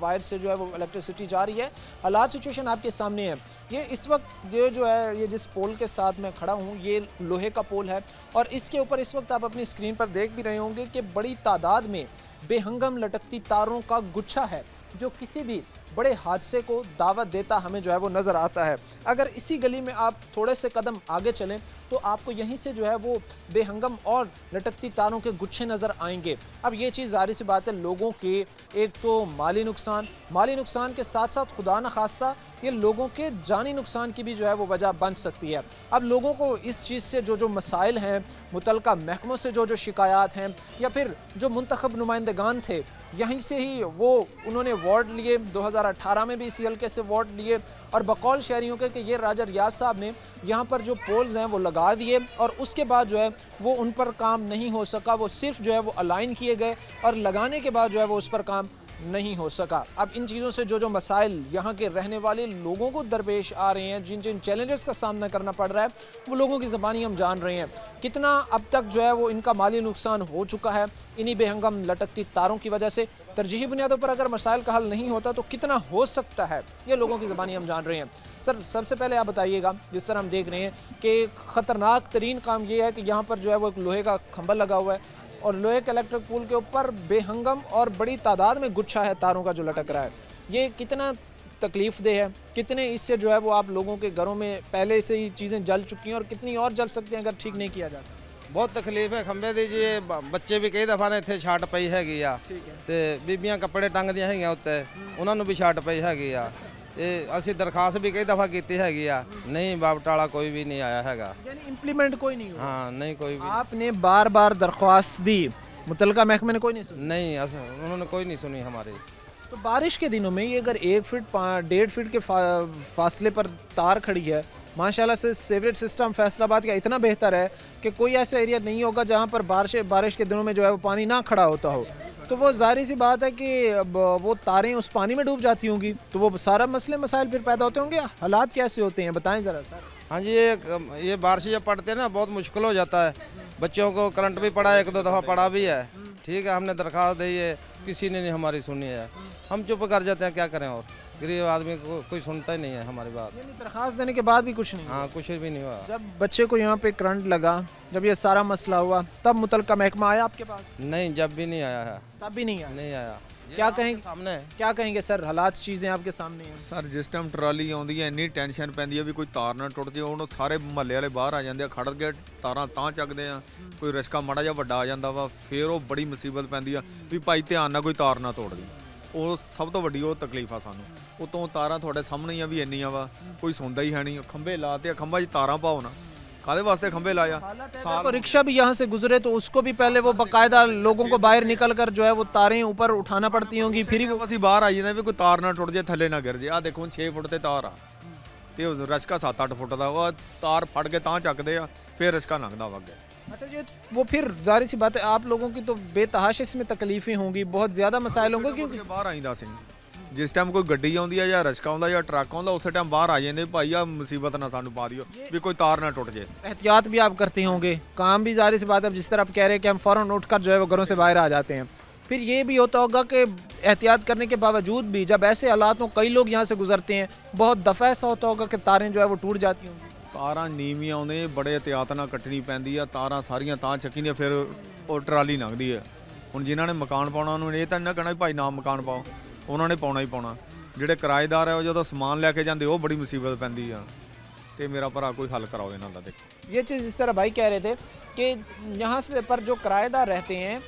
वायर से जो है वो इलेक्ट्रिसिटी जा रही है। हालात सिचुएशन आपके सामने है। ये इस वक्त जो है ये जिस पोल के साथ मैं खड़ा हूँ ये लोहे का पोल है और इसके ऊपर इस वक्त आप अपनी स्क्रीन पर देख भी रहे होंगे कि बड़ी तादाद में बेहंगम लटकती तारों का गुच्छा है जो किसी भी बड़े हादसे को दावत देता हमें जो है वो नज़र आता है। अगर इसी गली में आप थोड़े से कदम आगे चलें तो आपको यहीं से जो है वो बेहंगम और लटकती तारों के गुच्छे नज़र आएंगे। अब ये चीज़ ज़ाहिर सी बात है लोगों के एक तो माली नुकसान के साथ साथ खुदा न खास्ता ये लोगों के जानी नुकसान की भी जो है वो वजह बन सकती है। अब लोगों को इस चीज़ से जो मसाइल हैं, मुतलका महकमों से जो शिकायत हैं या फिर जो मुंतखब नुमाइंदगान थे यहीं से ही वो उन्होंने वार्ड लिए, 2018 में भी इसी हल्के से वार्ड लिए और बकौल शहरियों के कि ये राजा रियाज साहब ने यहाँ पर जो पोल्स हैं वो लगा दिए और उसके बाद जो है वो उन पर काम नहीं हो सका, वो सिर्फ जो है वो अलाइन किए गए और लगाने के बाद जो है वो उस पर काम नहीं हो सका। अब इन चीज़ों से जो मसाइल यहाँ के रहने वाले लोगों को दरपेश आ रहे हैं, जिन चैलेंजेस का सामना करना पड़ रहा है, वो लोगों की ज़बानी हम जान रहे हैं। कितना अब तक जो है वो इनका माली नुकसान हो चुका है इन्हीं बेहंगम लटकती तारों की वजह से। तरजीही बुनियादों पर अगर मसाइल का हल नहीं होता तो कितना हो सकता है, ये लोगों की ज़बानी हम जान रहे हैं। सर सबसे पहले आप बताइएगा, जिस तरह हम देख रहे हैं कि ख़तरनाक तरीन काम ये है कि यहाँ पर जो है वो एक लोहे का खंभा लगा हुआ है और लोहे के इलेक्ट्रिक पोल के ऊपर बेहंगम और बड़ी तादाद में गुच्छा है तारों का जो लटक रहा है। ये कितना तकलीफ़ दे है, कितने इससे जो है वो आप लोगों के घरों में पहले से ही चीज़ें जल चुकी हैं और कितनी और जल सकती हैं अगर ठीक नहीं किया जाता। ਬਹੁਤ ਤਕਲੀਫ ਹੈ ਖੰਭੇ ਦੀ ਜੀ। ਇਹ ਬੱਚੇ ਵੀ ਕਈ ਦਫਾ ਨੇ ਇੱਥੇ ਛਾਟ ਪਈ ਹੈਗੀ ਆ ਤੇ ਬੀਬੀਆਂ ਕੱਪੜੇ ਟੰਗਦੀਆਂ ਹੈਗੀਆਂ ਉੱਤੇ, ਉਹਨਾਂ ਨੂੰ ਵੀ ਛਾਟ ਪਈ ਹੈਗੀ ਆ। ਇਹ ਅਸੀਂ ਦਰਖਾਸਤ ਵੀ ਕਈ ਦਫਾ ਕੀਤੀ ਹੈਗੀ ਆ, ਨਹੀਂ ਬਾਬਟਾਲਾ ਕੋਈ ਵੀ ਨਹੀਂ ਆਇਆ ਹੈਗਾ। यानी इम्प्लीमेंट कोई नहीं हुआ। हाँ नहीं कोई भी आपने बार बार दरख्वास्त दी, मुतलका महकमे ने कोई नहीं सुनी। नहीं, उन्होंने कोई नहीं सुनी हमारी। तो बारिश के दिनों में ये अगर 1 फीट 1.5 फीट के फासले पर तार खड़ी है, माशाल्लाह से सीवरेज सिस्टम फैसलाबाद का इतना बेहतर है कि कोई ऐसा एरिया नहीं होगा जहाँ पर बारिश के दिनों में जो है वो पानी ना खड़ा होता हो। तो वो जाहिर सी बात है कि वो तारें उस पानी में डूब जाती होंगी, तो वो सारा मसले मसाइल फिर पैदा होते होंगे। हालात कैसे होते हैं बताएं ज़रा सर। हाँ जी, ये बारिश जब पड़ते हैं ना बहुत मुश्किल हो जाता है। बच्चों को करंट भी पड़ा है, 1-2 दफ़ा पड़ा भी है। ठीक है, हमने दरख्वास्त दी है, किसी ने नहीं हमारी सुनी है। हम चुप कर जाते हैं, क्या करें। और गरीब आदमी को कोई सुनता ही नहीं है हमारी बात। यानी दरख्वास्त देने के बाद भी कुछ नहीं। हाँ, कुछ भी नहीं हुआ। जब बच्चे को यहाँ पे करंट लगा, जब ये सारा मसला हुआ, तब मुतलका महकमा आया आपके पास? नहीं, जब भी नहीं आया है। तब भी नहीं आया। नहीं आया। क्या कहेंगे सामने क्या कहेंगे सर, हालात चीज़ें आपके सामने हैं। ਸਰ ਜਿਸ ਟਾਈਮ ਟਰਾਲੀ ਆਉਂਦੀ ਹੈ ਇੰਨੀ ਟੈਨਸ਼ਨ ਪੈਂਦੀ ਹੈ ਵੀ ਕੋਈ ਤਾਰ ਨਾ ਟੁੱਟ ਜੇ, ਉਹਨੂੰ ਸਾਰੇ ਮਹੱਲੇ ਵਾਲੇ ਬਾਹਰ ਆ ਜਾਂਦੇ ਆ, ਖੜ ਕੇ ਤਾਰਾਂ ਤਾਂ ਚੱਕਦੇ ਆ। ਕੋਈ ਰਸ਼ਕਾ ਮਾੜਾ ਜਿਹਾ ਵੱਡਾ ਆ ਜਾਂਦਾ ਵਾ, ਫਿਰ ਉਹ ਬੜੀ ਮੁਸੀਬਤ ਪੈਂਦੀ ਆ ਵੀ ਭਾਈ ਧਿਆਨ ਨਾਲ ਕੋਈ ਤਾਰ ਨਾ ਤੋੜ ਦੀ। ਉਹ ਸਭ ਤੋਂ ਵੱਡੀ ਉਹ ਤਕਲੀਫ ਆ ਸਾਨੂੰ। ਉਤੋਂ ਤਾਰਾਂ ਤੁਹਾਡੇ ਸਾਹਮਣੇ ਹੀ ਆ ਵੀ ਇੰਨੀਆਂ ਵਾ, ਕੋਈ ਸੁਣਦਾ ਹੀ ਹੈ ਨਹੀਂ। ਖੰਭੇ ਲਾਤੇ ਆ, ਖੰਭਾਂ 'ਚ ਤਾਰਾਂ ਪਾਓ ਨਾ, ਕਾਹਦੇ वास्ते खंभे लाया। तो रिक्शा भी यहाँ से गुजरे तो उसको भी पहले वो बाकायदा लोगों को बाहर निकल कर जो है वो तारें ऊपर उठाना पड़ती होंगी, फिर ਵੀ ਅਸੀਂ ਬਾਹਰ ਆ ਜਾਂਦੇ ਵੀ ਕੋਈ ਤਾਰ ਨਾ ਟੁੱਟ ਜੇ, ਥੱਲੇ ਨਾ ਗਿਰ ਜੇ। ਆ ਦੇਖੋ 6 ਫੁੱਟ ਤੇ ਤਾਰ ਆ ਤੇ ਉਹ ਰਸ਼ਕਾ 7-8 ਫੁੱਟ ਦਾ, ਉਹ ਤਾਰ ਫੜ ਕੇ ਤਾਂ ਚੱਕਦੇ ਆ, ਫਿਰ ਰਸ਼ਕਾ ਲੰਘਦਾ ਵਾ ਅੱਗੇ। अच्छा जी, वो फिर जाहिर सी बात है आप लोगों की तो बेतहाश इसमें तकलीफें होंगी, बहुत ज़्यादा मसाइल होंगे क्योंकि ਬਾਹਰ ਆਈਦਾ ਸੀ ਜਿਸ ਟਾਈਮ ਕੋਈ ਗੱਡੀ ਆਉਂਦੀ ਆ ਜਾਂ ਰਸ਼ਕਾ ਆਉਂਦਾ ਜਾਂ ਟਰੱਕ ਆਉਂਦਾ, ਉਸੇ ਟਾਈਮ ਬਾਹਰ ਆ ਜਾਂਦੇ ਭਾਈ ਆ ਮੁਸੀਬਤ ਨਾ ਸਾਨੂੰ ਪਾ ਦਿਓ ਵੀ ਕੋਈ ਤਾਰ ਨਾ ਟੁੱਟ ਜੇ। एहतियात भी आप करते होंगे, काम भी जाहिर सी बात है, जिस तरह आप कह रहे हैं कि हम फ़ौरन उठकर जो है वो घरों से बाहर आ जाते हैं। फिर ये भी होता होगा कि एहतियात करने के बावजूद भी जब ऐसे हालात हों, कई लोग यहाँ से गुजरते हैं, बहुत दफ़ा ऐसा होता होगा कि तारें जो है वो टूट जाती होंगी। ਤਾਰਾਂ ਨੀਵੀਆਂ ਆਉਂਦੇ, ਬੜੇ ਇhtiyat ਨਾਲ ਕੱਟਣੀ ਪੈਂਦੀ ਆ। ਤਾਰਾਂ ਸਾਰੀਆਂ ਤਾਂ ਚੱਕੀਆਂ, ਫਿਰ ਉਹ ਟਰਾਲੀ ਲੰਘਦੀ ਹੈ। ਹੁਣ ਜਿਨ੍ਹਾਂ ਨੇ ਮਕਾਨ ਪਾਉਣਾ ਉਹਨੂੰ ਇਹ ਤਾਂ ਨਾ ਕਹਿਣਾ ਵੀ ਭਾਈ ਨਾ ਮਕਾਨ ਪਾਓ, ਉਹਨਾਂ ਨੇ ਪਾਉਣਾ ਹੀ ਪਾਉਣਾ। ਜਿਹੜੇ ਕਿਰਾਏਦਾਰ ਆ ਉਹ ਜਦੋਂ ਸਮਾਨ ਲੈ ਕੇ ਜਾਂਦੇ ਉਹ ਬੜੀ ਮੁਸੀਬਤ ਪੈਂਦੀ ਆ। ਤੇ ਮੇਰਾ ਭਰਾ ਕੋਈ ਹੱਲ ਕਰਾਓ ਇਹਨਾਂ ਦਾ। ਦੇਖੋ ये चीज़ इस तरह भाई कह रहे थे कि यहाँ से पर जो किराएदार रहते हैं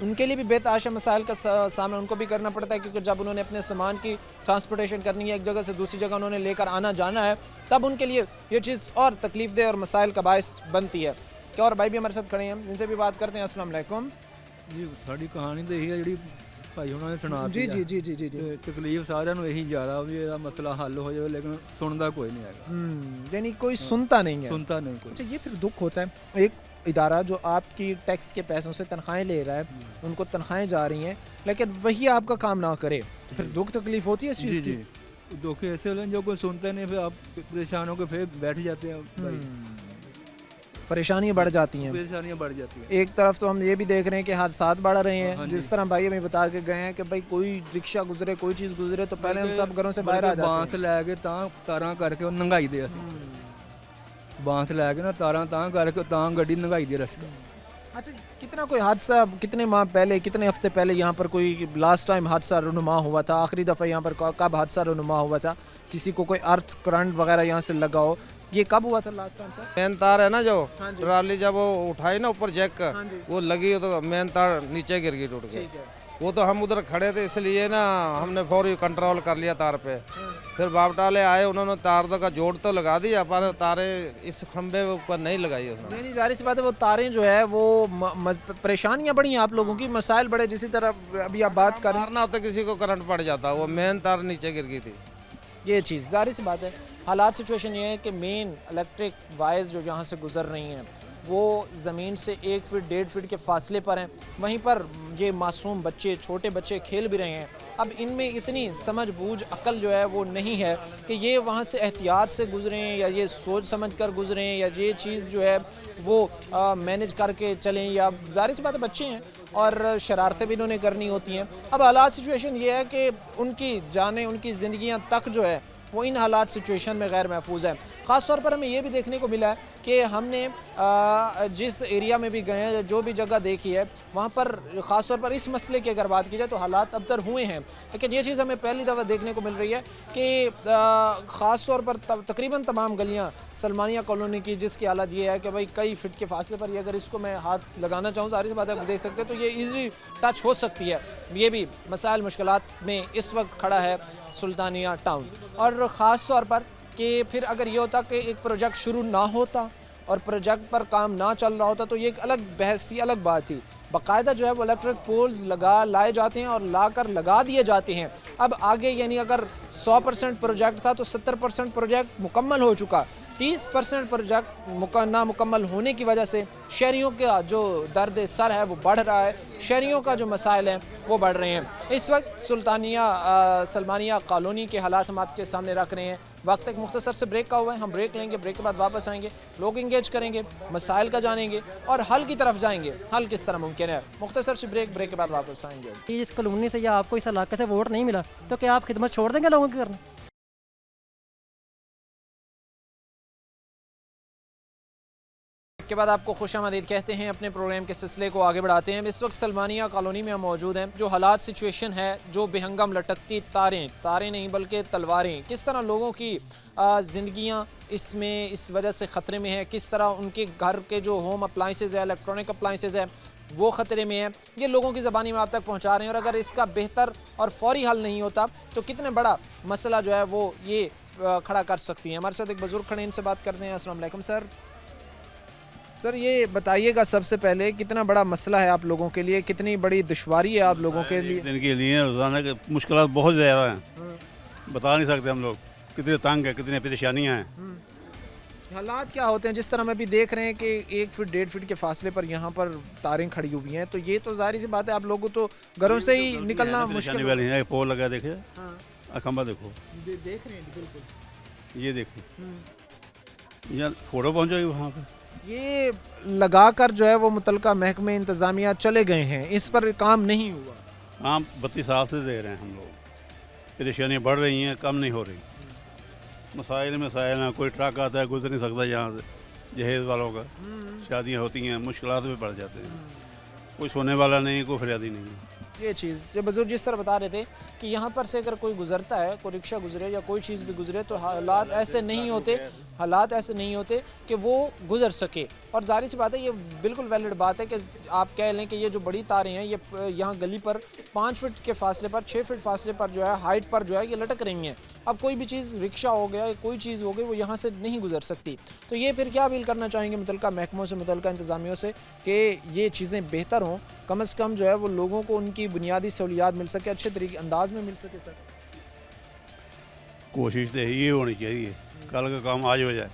उनके लिए भी बेतहाशा मसाइल का सामना उनको भी करना पड़ता है, क्योंकि जब उन्होंने अपने सामान की ट्रांसपोर्टेशन करनी है, एक जगह से दूसरी जगह उन्होंने लेकर आना जाना है, तब उनके लिए ये चीज़ और तकलीफ दे और मसाइल का बायस बनती है। क्या और भाई भी हमारे साथ खड़े हैं, इनसे भी बात करते हैं। अस्सलाम वालेकुम ਜੀ। ਸਾਡੀ ਕਹਾਣੀ ਤਾਂ ਇਹੀ ਹੈ ਜਿਹੜੀ ਭਾਈ ਉਹਨਾਂ ਨੇ ਸੁਣਾਤੀ जी जी जी जी जी जी ਤੇ ਤਕਲੀਫ ਸਾਰਿਆਂ ਨੂੰ ਇਹੀ ਜ਼ਿਆਦਾ ਵੀ ਇਹਦਾ ਮਸਲਾ ਹੱਲ ਹੋ ਜਾਵੇ, ਲੇਕਿਨ ਸੁਣਦਾ ਕੋਈ ਨਹੀਂ ਹੈਗਾ, यानी कोई सुनता नहीं है। ਸੁਣता नहीं कोई। अच्छा, ये फिर दुख होता है, एक इदारा जो आपकी टैक्स के पैसों से तनख्वाहें ले रहा है, उनको तनख्वाहें जा रही हैं, लेकिन वही आपका काम ना करे, तो फिर दुख तकलीफ होती है इस जी चीज़ जी, की। धोखे ऐसे होते हैं जो कोई सुनते नहीं, फिर आप परेशान होकर फिर बैठ जाते हैं भाई, परेशानियां बढ़ जाती हैं। परेशानियाँ बढ़ जाती हैं। एक तरफ तो हम ये भी देख रहे हैं कि हादसात बढ़ रहे हैं, हाँ जिस जी। तरह भाई हमें बता के गए हैं कि भाई कोई रिक्शा गुजरे, कोई चीज़ गुजरे तो पहले हम सब घरों से बाहर आ ਬਾਂਸ जाते हैं। ਲੈ ਕੇ ਤਾਂ ਤਾਰਾਂ ਕਰਕੇ ਉਹ ਨੰਗਾਈ ਦੇ ਅਸੀਂ, ਬਾਂਸ ਲੈ ਕੇ ਨਾ ਤਾਰਾਂ ਤਾਂ ਕਰਕੇ ਤਾਂ ਗੱਡੀ ਨੰਗਾਈ ਦੀ ਰਸਤੇ। अच्छा, कितना कोई हादसा कितने माह पहले, कितने हफ्ते पहले यहाँ पर कोई लास्ट टाइम हादसा रुनुमा हुआ था? आखिरी दफ़ा यहाँ पर कब हादसा रुनुमा हुआ था? किसी को कोई अर्थ करंट वगैरह यहाँ से लगा हो, ये कब हुआ था लास्ट टाइम सर? मेन तार है ना जो हाँ जी। ट्राली जब वो उठाई ना ऊपर जैक हाँ जी। वो लगी तो मेन तार नीचे गिर गई, टूट गई। ठीक है। वो तो हम उधर खड़े थे इसलिए ना हमने फौरी कंट्रोल कर लिया तार पे। फिर बाबटाले आए, उन्होंने तार का जोड़ तो लगा दिया पर तारें इस खंबे ऊपर नहीं लगाई उन्होंने। नहीं जाहिर सी बात है, वो तारें जो है वो परेशानियां बड़ी हैं आप लोगों की, मसाइल बड़े, जिसी तरह अभी आप बात कर रहे हैं। मारना होता किसी को करंट पड़ जाता, वो मेन तार नीचे गिर गई थी। ये चीज़ जाहिर सी बात है, हालात सिचुएशन ये है कि मेन इलेक्ट्रिक वायर्स जो यहाँ से गुजर रही हैं वो ज़मीन से 1 फीट 1.5 फीट के फासले पर हैं। वहीं पर ये मासूम बच्चे, छोटे बच्चे खेल भी रहे हैं। अब इनमें इतनी समझ बूझ अकल जो है वो नहीं है कि ये वहाँ से एहतियात से गुजरें या ये सोच समझ कर गुजरें या ये चीज़ जो है वो मैनेज करके चलें, या ज़ाहिर सी बात है बच्चे हैं और शरारतें भी इन्होंने करनी होती हैं। अब हालात सिचुएशन ये है कि उनकी जानें, उनकी ज़िंदगियाँ तक जो है वो इन हालात सिचुएशन में गैर महफूज है। ख़ास तौर पर हमें ये भी देखने को मिला है कि हमने जिस एरिया में भी गए हैं, जो भी जगह देखी है, वहाँ पर ख़ास तौर पर इस मसले की अगर बात की जाए तो हालात अबतर हुए हैं। लेकिन ये चीज़ हमें पहली दफ़ा देखने को मिल रही है कि ख़ास तौर पर तकरीबन तमाम गलियाँ सलमानिया कॉलोनी की, जिसकी हालत ये है कि भाई कई फिट के फासले पर, ये अगर इसको मैं हाथ लगाना चाहूँ, सारी सी बात आप देख सकते हैं, तो ये ईज़िली टच हो सकती है। ये भी मसाइल मुश्किलात में इस वक्त खड़ा है सुल्तानिया टाउन। और ख़ास तौर पर कि फिर अगर ये होता कि एक प्रोजेक्ट शुरू ना होता और प्रोजेक्ट पर काम ना चल रहा होता तो ये एक अलग बहस थी, अलग बात थी। बाकायदा जो है वो इलेक्ट्रिक पोल्स लाए जाते हैं और लाकर लगा दिए जाते हैं। अब आगे यानी अगर 100% प्रोजेक्ट था तो 70% प्रोजेक्ट मुकम्मल हो चुका, 30% प्रोजेक्ट ना मुकम्मल होने की वजह से शहरियों का जो दर्द सर है वो बढ़ रहा है, शहरियों का जो मसाइल हैं वो बढ़ रहे हैं। इस वक्त सलमानिया कॉलोनी के हालात हम आपके सामने रख रहे हैं। वक्त एक मुख्तसर से ब्रेक का हुआ है, हम ब्रेक लेंगे, ब्रेक के बाद वापस आएंगे, लोग इंगेज करेंगे, मसाइल का जानेंगे और हल की तरफ जाएंगे। हल किस तरह मुमकिन है, मुख्तसर से ब्रेक के बाद वापस आएंगे। इस कॉलोनी से या आपको इस इलाके से वोट नहीं मिला तो क्या आप खिदमत छोड़ देंगे लोगों की करना? के बाद आपको खुशामदीद कहते हैं। अपने प्रोग्राम के सिलसिले को आगे बढ़ाते हैं। इस वक्त सलमानिया कॉलोनी में हम मौजूद हैं। जो हालात सिचुएशन है, जो बेहंगम लटकती तारें नहीं बल्कि तलवारें, किस तरह लोगों की ज़िंदगियाँ इसमें इस वजह से ख़तरे में है, किस तरह उनके घर के जो होम अप्लाइंसेस है, इलेक्ट्रॉनिक अप्लाइंसेस है, वो ख़तरे में है, ये लोगों की ज़बानी में आप तक पहुँचा रहे हैं। और अगर इसका बेहतर और फौरी हल नहीं होता तो कितने बड़ा मसला जो है वो ये खड़ा कर सकती है। हमारे साथ एक बुज़ुर्ग खड़े, इनसे बात करते हैं। अस्सलाम वालेकुम सर, ये बताइएगा सबसे पहले कितना बड़ा मसला है आप लोगों के लिए, कितनी बड़ी दुश्वारी है आप लोगों के लिए? दिन के लिए रोज़ाना के मुश्किलात बहुत ज़्यादा हैं, बता नहीं सकते हम लोग कितने तंग है, कितनी परेशानियां हैं। हालात क्या होते हैं? जिस तरह हम अभी देख रहे हैं कि 1 फीट 1.5 फीट के फासले पर यहाँ पर तारें खड़ी हुई हैं, तो ये तो जाहिर सी बात है आप लोगों तो घरों से ही निकलना मुश्किल वाली है। पोल लगा देखे, खंबा देखो, देख रहे हैं बिल्कुल, ये देखिए, यहाँ फोटो पहुँचेगी वहाँ पर। ये लगाकर जो है वो मुतलका महकमे इंतज़ामिया चले गए हैं, इस पर काम नहीं हुआ। काम 32 साल से दे रहे हैं हम लोग, परेशानियाँ बढ़ रही हैं, कम नहीं हो रही। मसाइल हैं, कोई ट्रक आता है गुजर नहीं सकता यहाँ से, जहेज़ वालों का शादियाँ होती हैं, मुश्किलात भी बढ़ जाते हैं, कोई सोने वाला नहीं, कोई फरियादी नहीं। ये चीज़ जो बुजुर्ग जिस तरह बता रहे थे कि यहाँ पर से अगर कोई गुजरता है, कोई रिक्शा गुजरे या कोई चीज़ भी गुजरे, तो हालात ऐसे नहीं होते कि वो गुजर सके। और जाहिर सी बात है, ये बिल्कुल वैलिड बात है कि आप कह लें कि ये जो बड़ी तारें हैं ये यहाँ गली पर 5 फीट के फासले पर, 6 फीट फासले पर जो है, हाइट पर जो है ये लटक रही हैं। अब कोई भी चीज़, रिक्शा हो गया, कोई चीज़ हो गई, वो यहाँ से नहीं गुजर सकती। तो ये फिर क्या अपील करना चाहेंगे मुतलका महकमों से, मुतलका इंतज़ामियों से कि ये चीज़ें बेहतर हों, कम से कम जो है वो लोगों को उनकी बुनियादी सहूलियात मिल सके, अच्छे तरीके अंदाज में मिल सके। सर, कोशिश तो यही होनी चाहिए, कल का काम आज हो जाए,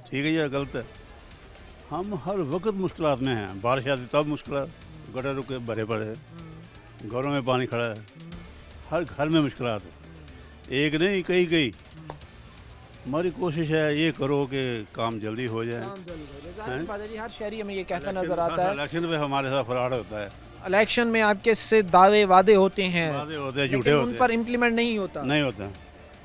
ठीक है या गलत है। हम हर वक्त मुश्किलात में हैं, बारिश आती तब मुश्किल, गटर रुके भरे पड़े हैं, घरों में पानी खड़ा है, हर घर में मुश्किलात है, एक नहीं कई। हमारी कोशिश है ये करो कि काम जल्दी हो जाए। हर शहरी हमें ये कहता नजर आता है, इलेक्शन में हमारे साथ फ्रॉड होता है, इलेक्शन में आपके से दावे वादे होते हैं, झूठे होते हैं, उन पर इम्प्लीमेंट नहीं होता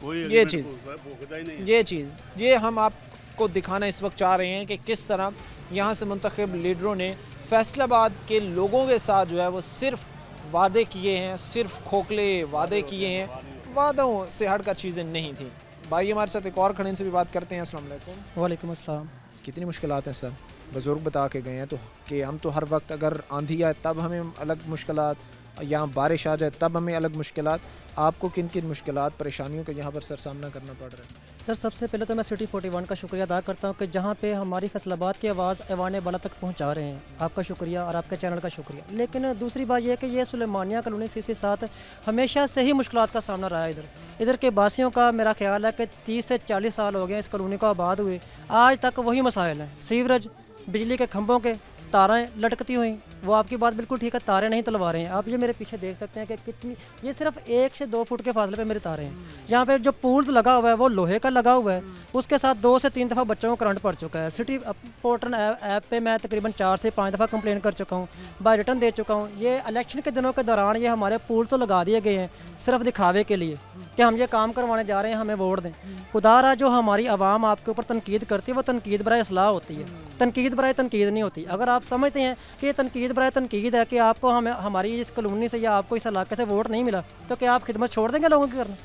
कोई ये चीज़ ये हम आपको दिखाना इस वक्त चाह रहे हैं कि किस तरह यहाँ से मुंतखब लीडरों ने फैसलाबाद के लोगों के साथ जो है वो सिर्फ वादे किए हैं, सिर्फ खोखले वादे किए हैं, वादों से हटकर चीज़ें नहीं थी। भाई हमारे साथ एक और खड़े, से भी बात करते हैं। अस्सलाम वालेकुम। वालेकुम अस्सलाम। कितनी मुश्किलात हैं सर? बुज़ुर्ग बता के गए हैं तो कि हम तो हर वक्त, अगर आंधी आए तब हमें अलग मुश्किलात, या बारिश आ जाए तब हमें अलग मुश्किलात, आपको किन किन मुश्किलात, परेशानियों का यहाँ पर सर सामना करना पड़ रहा है? सर, सबसे पहले तो मैं सिटी 41 का शुक्रिया अदा करता हूँ कि जहाँ पे हमारी फैसलाबाद की आवाज़ ऐवान बाला तक पहुँचा रहे हैं। आपका शुक्रिया और आपके चैनल का शुक्रिया। लेकिन दूसरी बात यह है कि ये सुलेमानिया कॉलोनी से साथ हमेशा से ही मुश्किलात का सामना रहा है। इधर के बासियों का मेरा ख्याल है कि 30 से 40 साल हो गए इस कॉलोनी को आबाद हुए, आज तक वही मसाइल हैं। सीवरेज, बिजली के खंभों के तारें लटकती हुई, वो आपकी बात बिल्कुल ठीक है, तारें नहीं तलवा रहे हैं। आप ये मेरे पीछे देख सकते हैं कि कितनी, ये सिर्फ 1 से 2 फुट के फासले पे मेरे तारें हैं। यहाँ पे जो पूल्स लगा हुआ है वो लोहे का लगा हुआ है, उसके साथ 2 से 3 दफ़ा बच्चों को करंट पड़ चुका है। सिटी पोर्टल ऐप पे मैं तकरीबन 4 से 5 दफ़ा कंप्लेन कर चुका हूँ, बाय रिटर्न दे चुका हूँ। ये इलेक्शन के दिनों के दौरान ये हमारे पूल्स तो लगा दिए गए हैं सिर्फ दिखावे के लिए कि हम ये काम करवाने जा रहे हैं, हमें वोट दें। खुदारा जो हमारी आवाम आपके ऊपर तनकीद करती है वो तनकीद बराए इस्लाह होती है, तनकीद बराए तनकीद नहीं होती। अगर आप समझते हैं कि ये तनकीद बराए तनकीद है कि आपको हमें हमारी इस कॉलोनी से या आपको इस इलाके से वोट नहीं मिला, तो क्या आप खिदमत छोड़ देंगे लोगों की करना?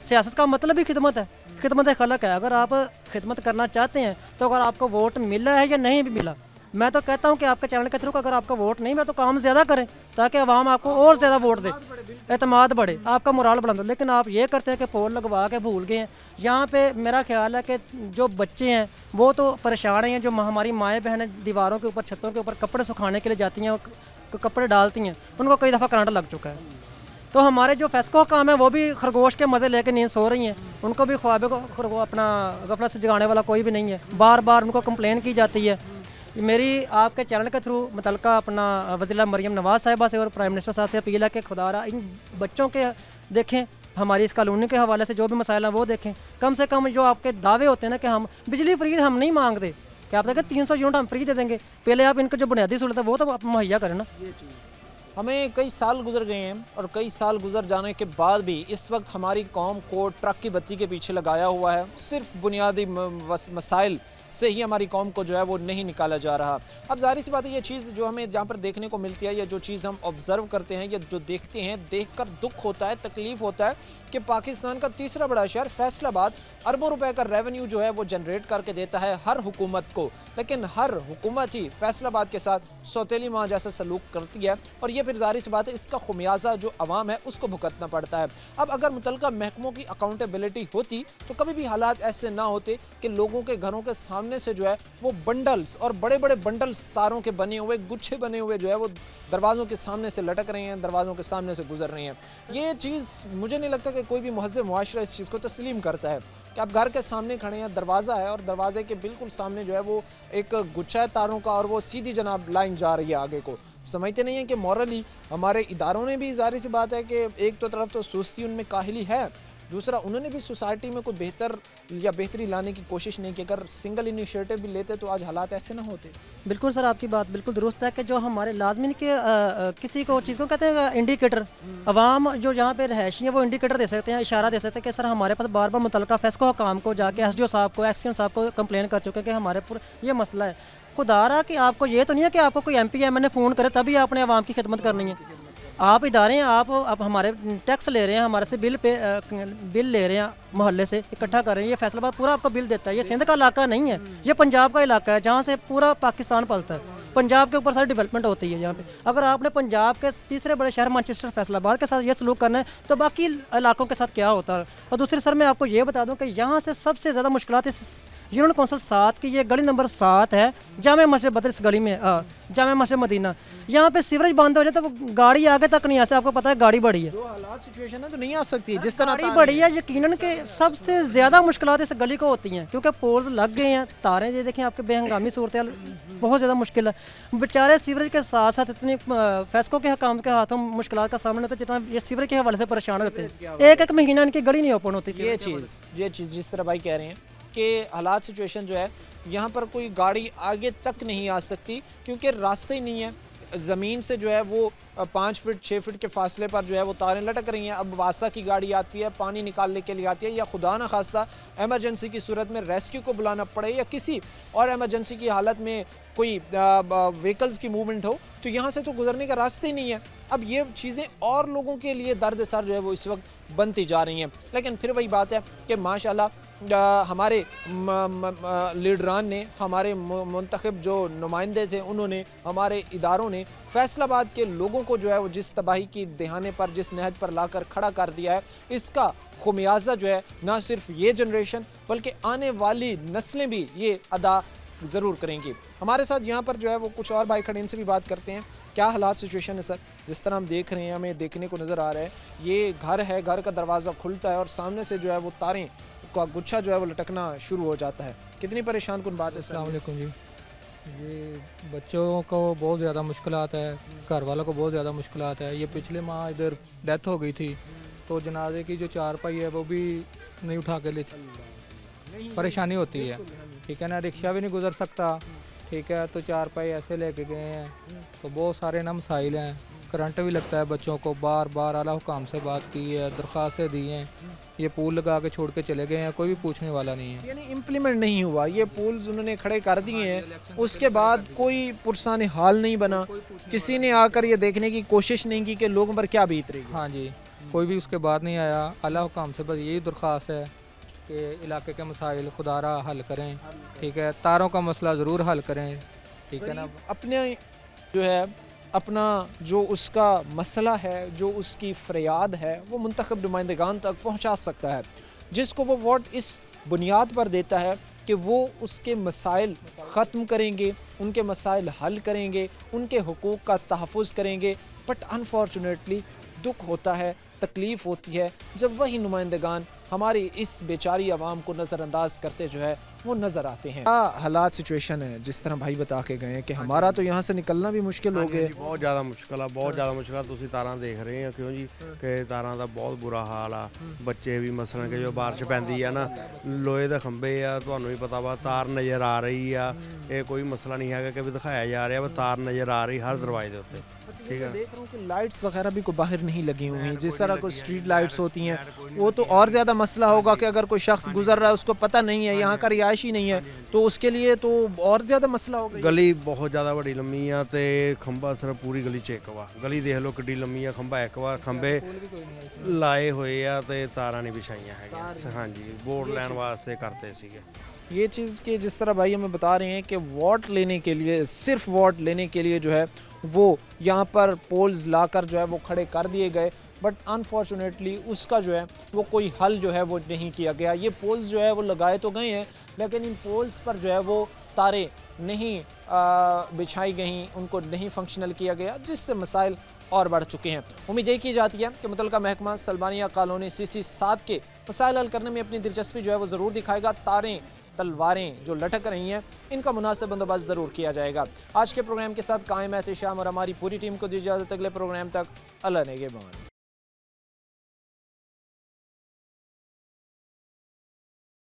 सियासत का मतलब ही खिदमत है, खिदमत खलक है। अगर आप खिदमत करना चाहते हैं तो अगर आपको वोट मिला है या नहीं भी मिला, मैं तो कहता हूं कि आपके चैनल के थ्रू अगर आपका वोट नहीं मिला तो काम ज़्यादा करें ताकि आवाम आपको और ज़्यादा वोट दे, एतमाद बढ़े, आपका मोराल बुलंद हो। लेकिन आप ये करते हैं कि पोल लगवा के भूल गए हैं। यहाँ पे मेरा ख्याल है कि जो बच्चे हैं वो तो परेशान हैं, जो हमारी माएँ बहनें दीवारों के ऊपर, छतों के ऊपर कपड़े सुखाने के लिए जाती हैं, कपड़े डालती हैं, उनको कई दफ़ा करंट लग चुका है। तो हमारे जो फेस्को काम है वो भी खरगोश के मज़े लेके नींद सो रही हैं, उनको भी ख्वाबे को अपना गफलत से जगाने वाला कोई भी नहीं है। बार बार उनको कंप्लेन की जाती है। मेरी आपके चैनल के थ्रू मुतलका अपना वज़ीर मरियम नवाज़ साहिबा से और प्राइम मिनिस्टर साहब से अपील है कि खुदारा इन बच्चों के देखें, हमारी इस कॉलोनी के हवाले से जो भी मसाइल हैं वो देखें। कम से कम जो आपके दावे होते हैं ना कि हम बिजली फ्री हम नहीं मांगते, कि आप देखें 300 यूनिट हम फ्री दे देंगे, पहले आप इनको जो बुनियादी सहूलत है वो तो आप मुहैया करें ना। हमें कई साल गुजर गए हैं और कई साल गुजर जाने के बाद भी इस वक्त हमारी कौम को ट्रक की बत्ती के पीछे लगाया हुआ है। सिर्फ बुनियादी मसाइल से ही हमारी कौम को जो है वो नहीं निकाला जा रहा। अब जाहिर सी बात है ये चीज़ जो हमें यहाँ पर देखने को मिलती है, या जो चीज़ हम ऑब्ज़र्व करते हैं या जो देखते हैं, देखकर दुख होता है, तकलीफ़ होता है कि पाकिस्तान का तीसरा बड़ा शहर फैसलाबाद अरबों रुपए का रेवेन्यू जो है वो जनरेट करके देता है हर हुकूमत को, लेकिन हर हुकूमत ही फैसलाबाद के साथ सौतेली माँ जैसा सलूक करती है और ये फिर जाहिर सी बात है इसका खुमियाजा जो अवाम है उसको भुगतना पड़ता है। अब अगर मुतल्लिका महकमों की अकाउंटेबिलिटी होती तो कभी भी हालात ऐसे ना होते कि लोगों के घरों के सामने से जो है वो बंडल्स और बड़े बड़े बंडल्स तारों के बने हुए, गुच्छे बने हुए जो है वो दरवाज़ों के सामने से लटक रहे हैं, दरवाज़ों के सामने से गुजर रही हैं। ये चीज़ मुझे नहीं लगता कि कोई भी महज़ब मुआशरा इस चीज़ को तस्लीम करता है कि आप घर के सामने खड़े हैं, दरवाज़ा है और दरवाजे के बिल्कुल सामने जो है वो एक गुच्छा है तारों का और वो सीधी जनाब लाइन जा रही है आगे को। समझते नहीं है कि मॉरली हमारे इदारों ने भी जाहिर सी बात है कि एक तो तरफ तो सुस्ती उनमें काहिली है, दूसरा उन्होंने भी सोसाइटी में कोई बेहतर या बेहतरी लाने की कोशिश नहीं की। अगर सिंगल इनिशिएटिव भी लेते तो आज हालात ऐसे ना होते। बिल्कुल सर, आपकी बात बिल्कुल दुरुस्त है कि जो हमारे लाजमी के किसी को चीज़ को कहते हैं इंडिकेटर, अवाम जो यहाँ पे रहायशी है वो इंडिकेटर दे सकते हैं, इशारा दे सकते हैं कि सर हमारे पास बार बार मुतल्लिका फेस्को काम को जाके SDO साहब को, एक्सीडेंट साहब को कंप्लेन कर चुके हैं कि हमारे पूरा ये मसला है। खुदारा कि आपको ये तो नहीं है कि आपको कोई MP MNA फ़ोन करे तभी आपने आवाम की खिदमत करनी है। आप इदारे हैं, आप हमारे टैक्स ले रहे हैं, हमारे से बिल ले रहे हैं, मोहल्ले से इकट्ठा कर रहे हैं। ये फैसलाबाद पूरा आपको बिल देता है। ये सिंध का इलाका नहीं है, ये पंजाब का इलाका है जहाँ से पूरा पाकिस्तान पलता है। पंजाब के ऊपर सारी डेवलपमेंट होती है यहाँ पे। अगर आपने पंजाब के तीसरे बड़े शहर मैनचेस्टर फैसलाबाद के साथ ये सलूक करना है तो बाकी इलाकों के साथ क्या होता है। और दूसरी सर मैं आपको ये बता दूँ कि यहाँ से सबसे ज़्यादा मुश्किलात इस यूनियन कौंसिल 7 की ये गली नंबर 7 है, जामे मस्जिद बदर, इस गली में जामे मस्जिद मदीना, यहाँ पे सीवरेज बंद हो जाए तो वो गाड़ी आगे तक नहीं आ सकती। आपको पता है गाड़ी बड़ी है, जो हालात सिचुएशन है तो नहीं आ सकती जिस तरह गाड़ी बड़ी है। यकीनन के सबसे ज़्यादा मुश्किलात इस गली को होती हैं क्योंकि पोल्स लग गए हैं, तारें ये देखें आपके बेहंगामी सूरत बहुत ज़्यादा मुश्किल है। बेचारे सीवरेज के साथ साथ इतनी फेस्को के हकाम के हाथों मुश्किलात का सामना होता है जितना ये सीवरेज के हवाले से परेशान होते हैं। एक महीना इनकी गली नहीं ओपन होती। ये चीज़ जिस तरह भाई कह रहे हैं कि हालात सिचुएशन जो है यहाँ पर कोई गाड़ी आगे तक नहीं आ सकती क्योंकि रास्ते ही नहीं है। ज़मीन से जो है वो 5 फीट 6 फीट के फासले पर जो है वो तारें लटक रही हैं। अब वासा की गाड़ी आती है, पानी निकालने के लिए आती है, या खुदा न खास्ता एमरजेंसी की सूरत में रेस्क्यू को बुलाना पड़े या किसी और एमरजेंसी की हालत में कोई व्हीकल्स की मूवमेंट हो तो यहाँ से तो गुजरने का रास्ते ही नहीं है। अब ये चीज़ें और लोगों के लिए दर्द सर जो है वो इस वक्त बनती जा रही हैं। लेकिन फिर वही बात है कि माशाल्लाह हमारे लीडरान ने, हमारे मुंतखब जो नुमाइंदे थे उन्होंने, हमारे इदारों ने फैसलाबाद के लोगों को जो है वो जिस तबाही की दहाने पर, जिस नहज पर लाकर खड़ा कर दिया है, इसका खुमियाजा जो है ना सिर्फ ये जनरेशन बल्कि आने वाली नस्लें भी ये अदा ज़रूर करेंगी। हमारे साथ यहाँ पर जो है वो कुछ और भाई खड़े, इनसे भी बात करते हैं। क्या हालात सिचुएशन है सर? जिस तरह हम देख रहे हैं, हमें देखने को नज़र आ रहा है, ये घर है, घर का दरवाज़ा खुलता है और सामने से जो है वो तारें का गुच्छा जो है वो लटकना शुरू हो जाता है। कितनी परेशान कुन बात है? अस्सलाम वालेकुम जी। ये बच्चों को बहुत ज़्यादा मुश्किलात है, घर वालों को बहुत ज़्यादा मुश्किलात है। ये पिछले माह इधर डेथ हो गई थी, तो जनाजे की जो चारपाई है वो भी नहीं उठा के ले, परेशानी होती है, ठीक है ना। रिक्शा भी नहीं गुजर सकता, ठीक है, तो चारपाई ऐसे लेके गए हैं, तो बहुत सारे ना मसाइल हैं। करंट भी लगता है बच्चों को, बार बार आला हुकाम से बात की है, दरख्वास्तें दी हैं, ये पुल लगा के छोड़ के चले गए हैं, कोई भी पूछने वाला नहीं है। यानी इम्प्लीमेंट नहीं हुआ, ये पुल्स उन्होंने खड़े कर दिए हैं, उसके बाद कोई पुरसाने हाल नहीं बना, किसी ने आकर ये देखने की कोशिश नहीं की कि लोगों पर क्या बीत रही है। हाँ जी, कोई भी उसके बाद नहीं आया। आला हुकाम से बस यही दरख्वास्त है कि इलाके के मसाइल खुदारा हल करें, ठीक है, तारों का मसला ज़रूर हल करें, ठीक है ना। अपने जो है अपना जो उसका मसला है, जो उसकी फरियाद है, वो मुंतखब नुमाइंदगान तक पहुंचा सकता है, जिसको वो वोट इस बुनियाद पर देता है कि वो उसके मसाइल ख़त्म करेंगे, उनके मसाइल हल करेंगे, उनके हुकूक का तहफ़्फ़ुज़ करेंगे। बट अनफॉर्चुनेटली दुख होता है, तकलीफ़ होती है जब वही नुमाइंदगान हमारी इस बेचारी आवाम को नज़रअंदाज करते जो है वो नज़र आते हैं। क्या हालात सिचुएशन है, जिस तरह भाई बता के गए कि हमारा तो यहाँ से निकलना भी मुश्किल हो गया। ਬਹੁਤ ਜ਼ਿਆਦਾ ਮੁਸ਼ਕਲ ਆ, ਬਹੁਤ ਜ਼ਿਆਦਾ ਮੁਸ਼ਕਲ ਆ। ਤੁਸੀਂ ਤਾਰਾਂ ਦੇਖ ਰਹੇ ਹੋ ਕਿਉਂ ਜੀ ਕਿ ਤਾਰਾਂ ਦਾ ਬਹੁਤ ਬੁਰਾ ਹਾਲ ਆ। ਬੱਚੇ ਵੀ ਮਸਲਨ ਕਿ ਜੋ ਬਾਰਿਸ਼ ਪੈਂਦੀ ਆ ਨਾ, ਲੋਹੇ ਦੇ ਖੰਭੇ ਆ, ਤੁਹਾਨੂੰ ਵੀ ਪਤਾ ਵਾ, ਤਾਰ ਨਜ਼ਰ ਆ ਰਹੀ ਆ। ਇਹ ਕੋਈ ਮਸਲਾ ਨਹੀਂ ਹੈਗਾ ਕਿ ਵੀ ਦਿਖਾਇਆ ਜਾ ਰਿਹਾ ਵਾ, ਤਾਰ ਨਜ਼ਰ ਆ ਰਹੀ ਹਰ ਦਰਵਾਜ਼ੇ ਦੇ ਉੱਤੇ, ठीक है। देख रहा हूँ कि लाइट्स वगैरह भी को बाहर नहीं लगी हुई हैं, जिस तरह को स्ट्रीट लाइट्स होती हैं, वो तो और ज़्यादा मसला होगा कि अगर कोई शख्स गुजर रहा है, उसको पता नहीं है, यहाँ का रिहायशी नहीं है, तो उसके लिए तो और ज़्यादा मसला होगा। ਗਲੀ ਬਹੁਤ ਜ਼ਿਆਦਾ ਵੱਡੀ ਲੰਮੀ ਆ ਤੇ ਖੰਭਾ ਸਿਰਫ ਪੂਰੀ ਗਲੀ 'ਚ ਇੱਕ ਵਾ। ਗਲੀ ਦੇਖ ਲਓ ਕਿੱਡੀ ਲੰਮੀ ਆ, ਖੰਭਾ ਇੱਕ ਵਾਰ, ਖੰਭੇ ਲਾਏ ਹੋਏ ਆ ਤੇ ਤਾਰਾਂ ਨਹੀਂ ਵਿਛਾਈਆਂ ਹੈਗੀਆਂ। ਹਾਂਜੀ, ਵੋਟ ਲੈਣ ਵਾਸਤੇ ਕਰਤੇ ਸੀਗੇ। ये चीज़ कि जिस तरह भाई हमें बता रहे हैं कि वोट लेने के लिए, सिर्फ वोट लेने के लिए जो है वो यहाँ पर पोल्स लाकर जो है वो खड़े कर दिए गए, बट अनफॉर्चुनेटली उसका जो है वो कोई हल जो है वो नहीं किया गया। ये पोल्स जो है वो लगाए तो गए हैं, लेकिन इन पोल्स पर जो है वो तारे नहीं बिछाई गई, उनको नहीं फंक्शनल किया गया, जिससे मसाइल और बढ़ चुके हैं। उम्मीद यही की जाती है कि मुतलका महकमा सलमानिया कॉलोनी CC 7 के मसाइल हल करने में अपनी दिलचस्पी जो है वो ज़रूर दिखाएगा। तारें, तलवारें जो लटक रही हैं, इनका मुनासिब बंदोबस्त ज़रूर किया जाएगा। आज के प्रोग्राम के साथ कायम है एहतिशाम और हमारी पूरी टीम को दी इजाज़त। अगले प्रोग्राम तक अल्लाह नेगेबान।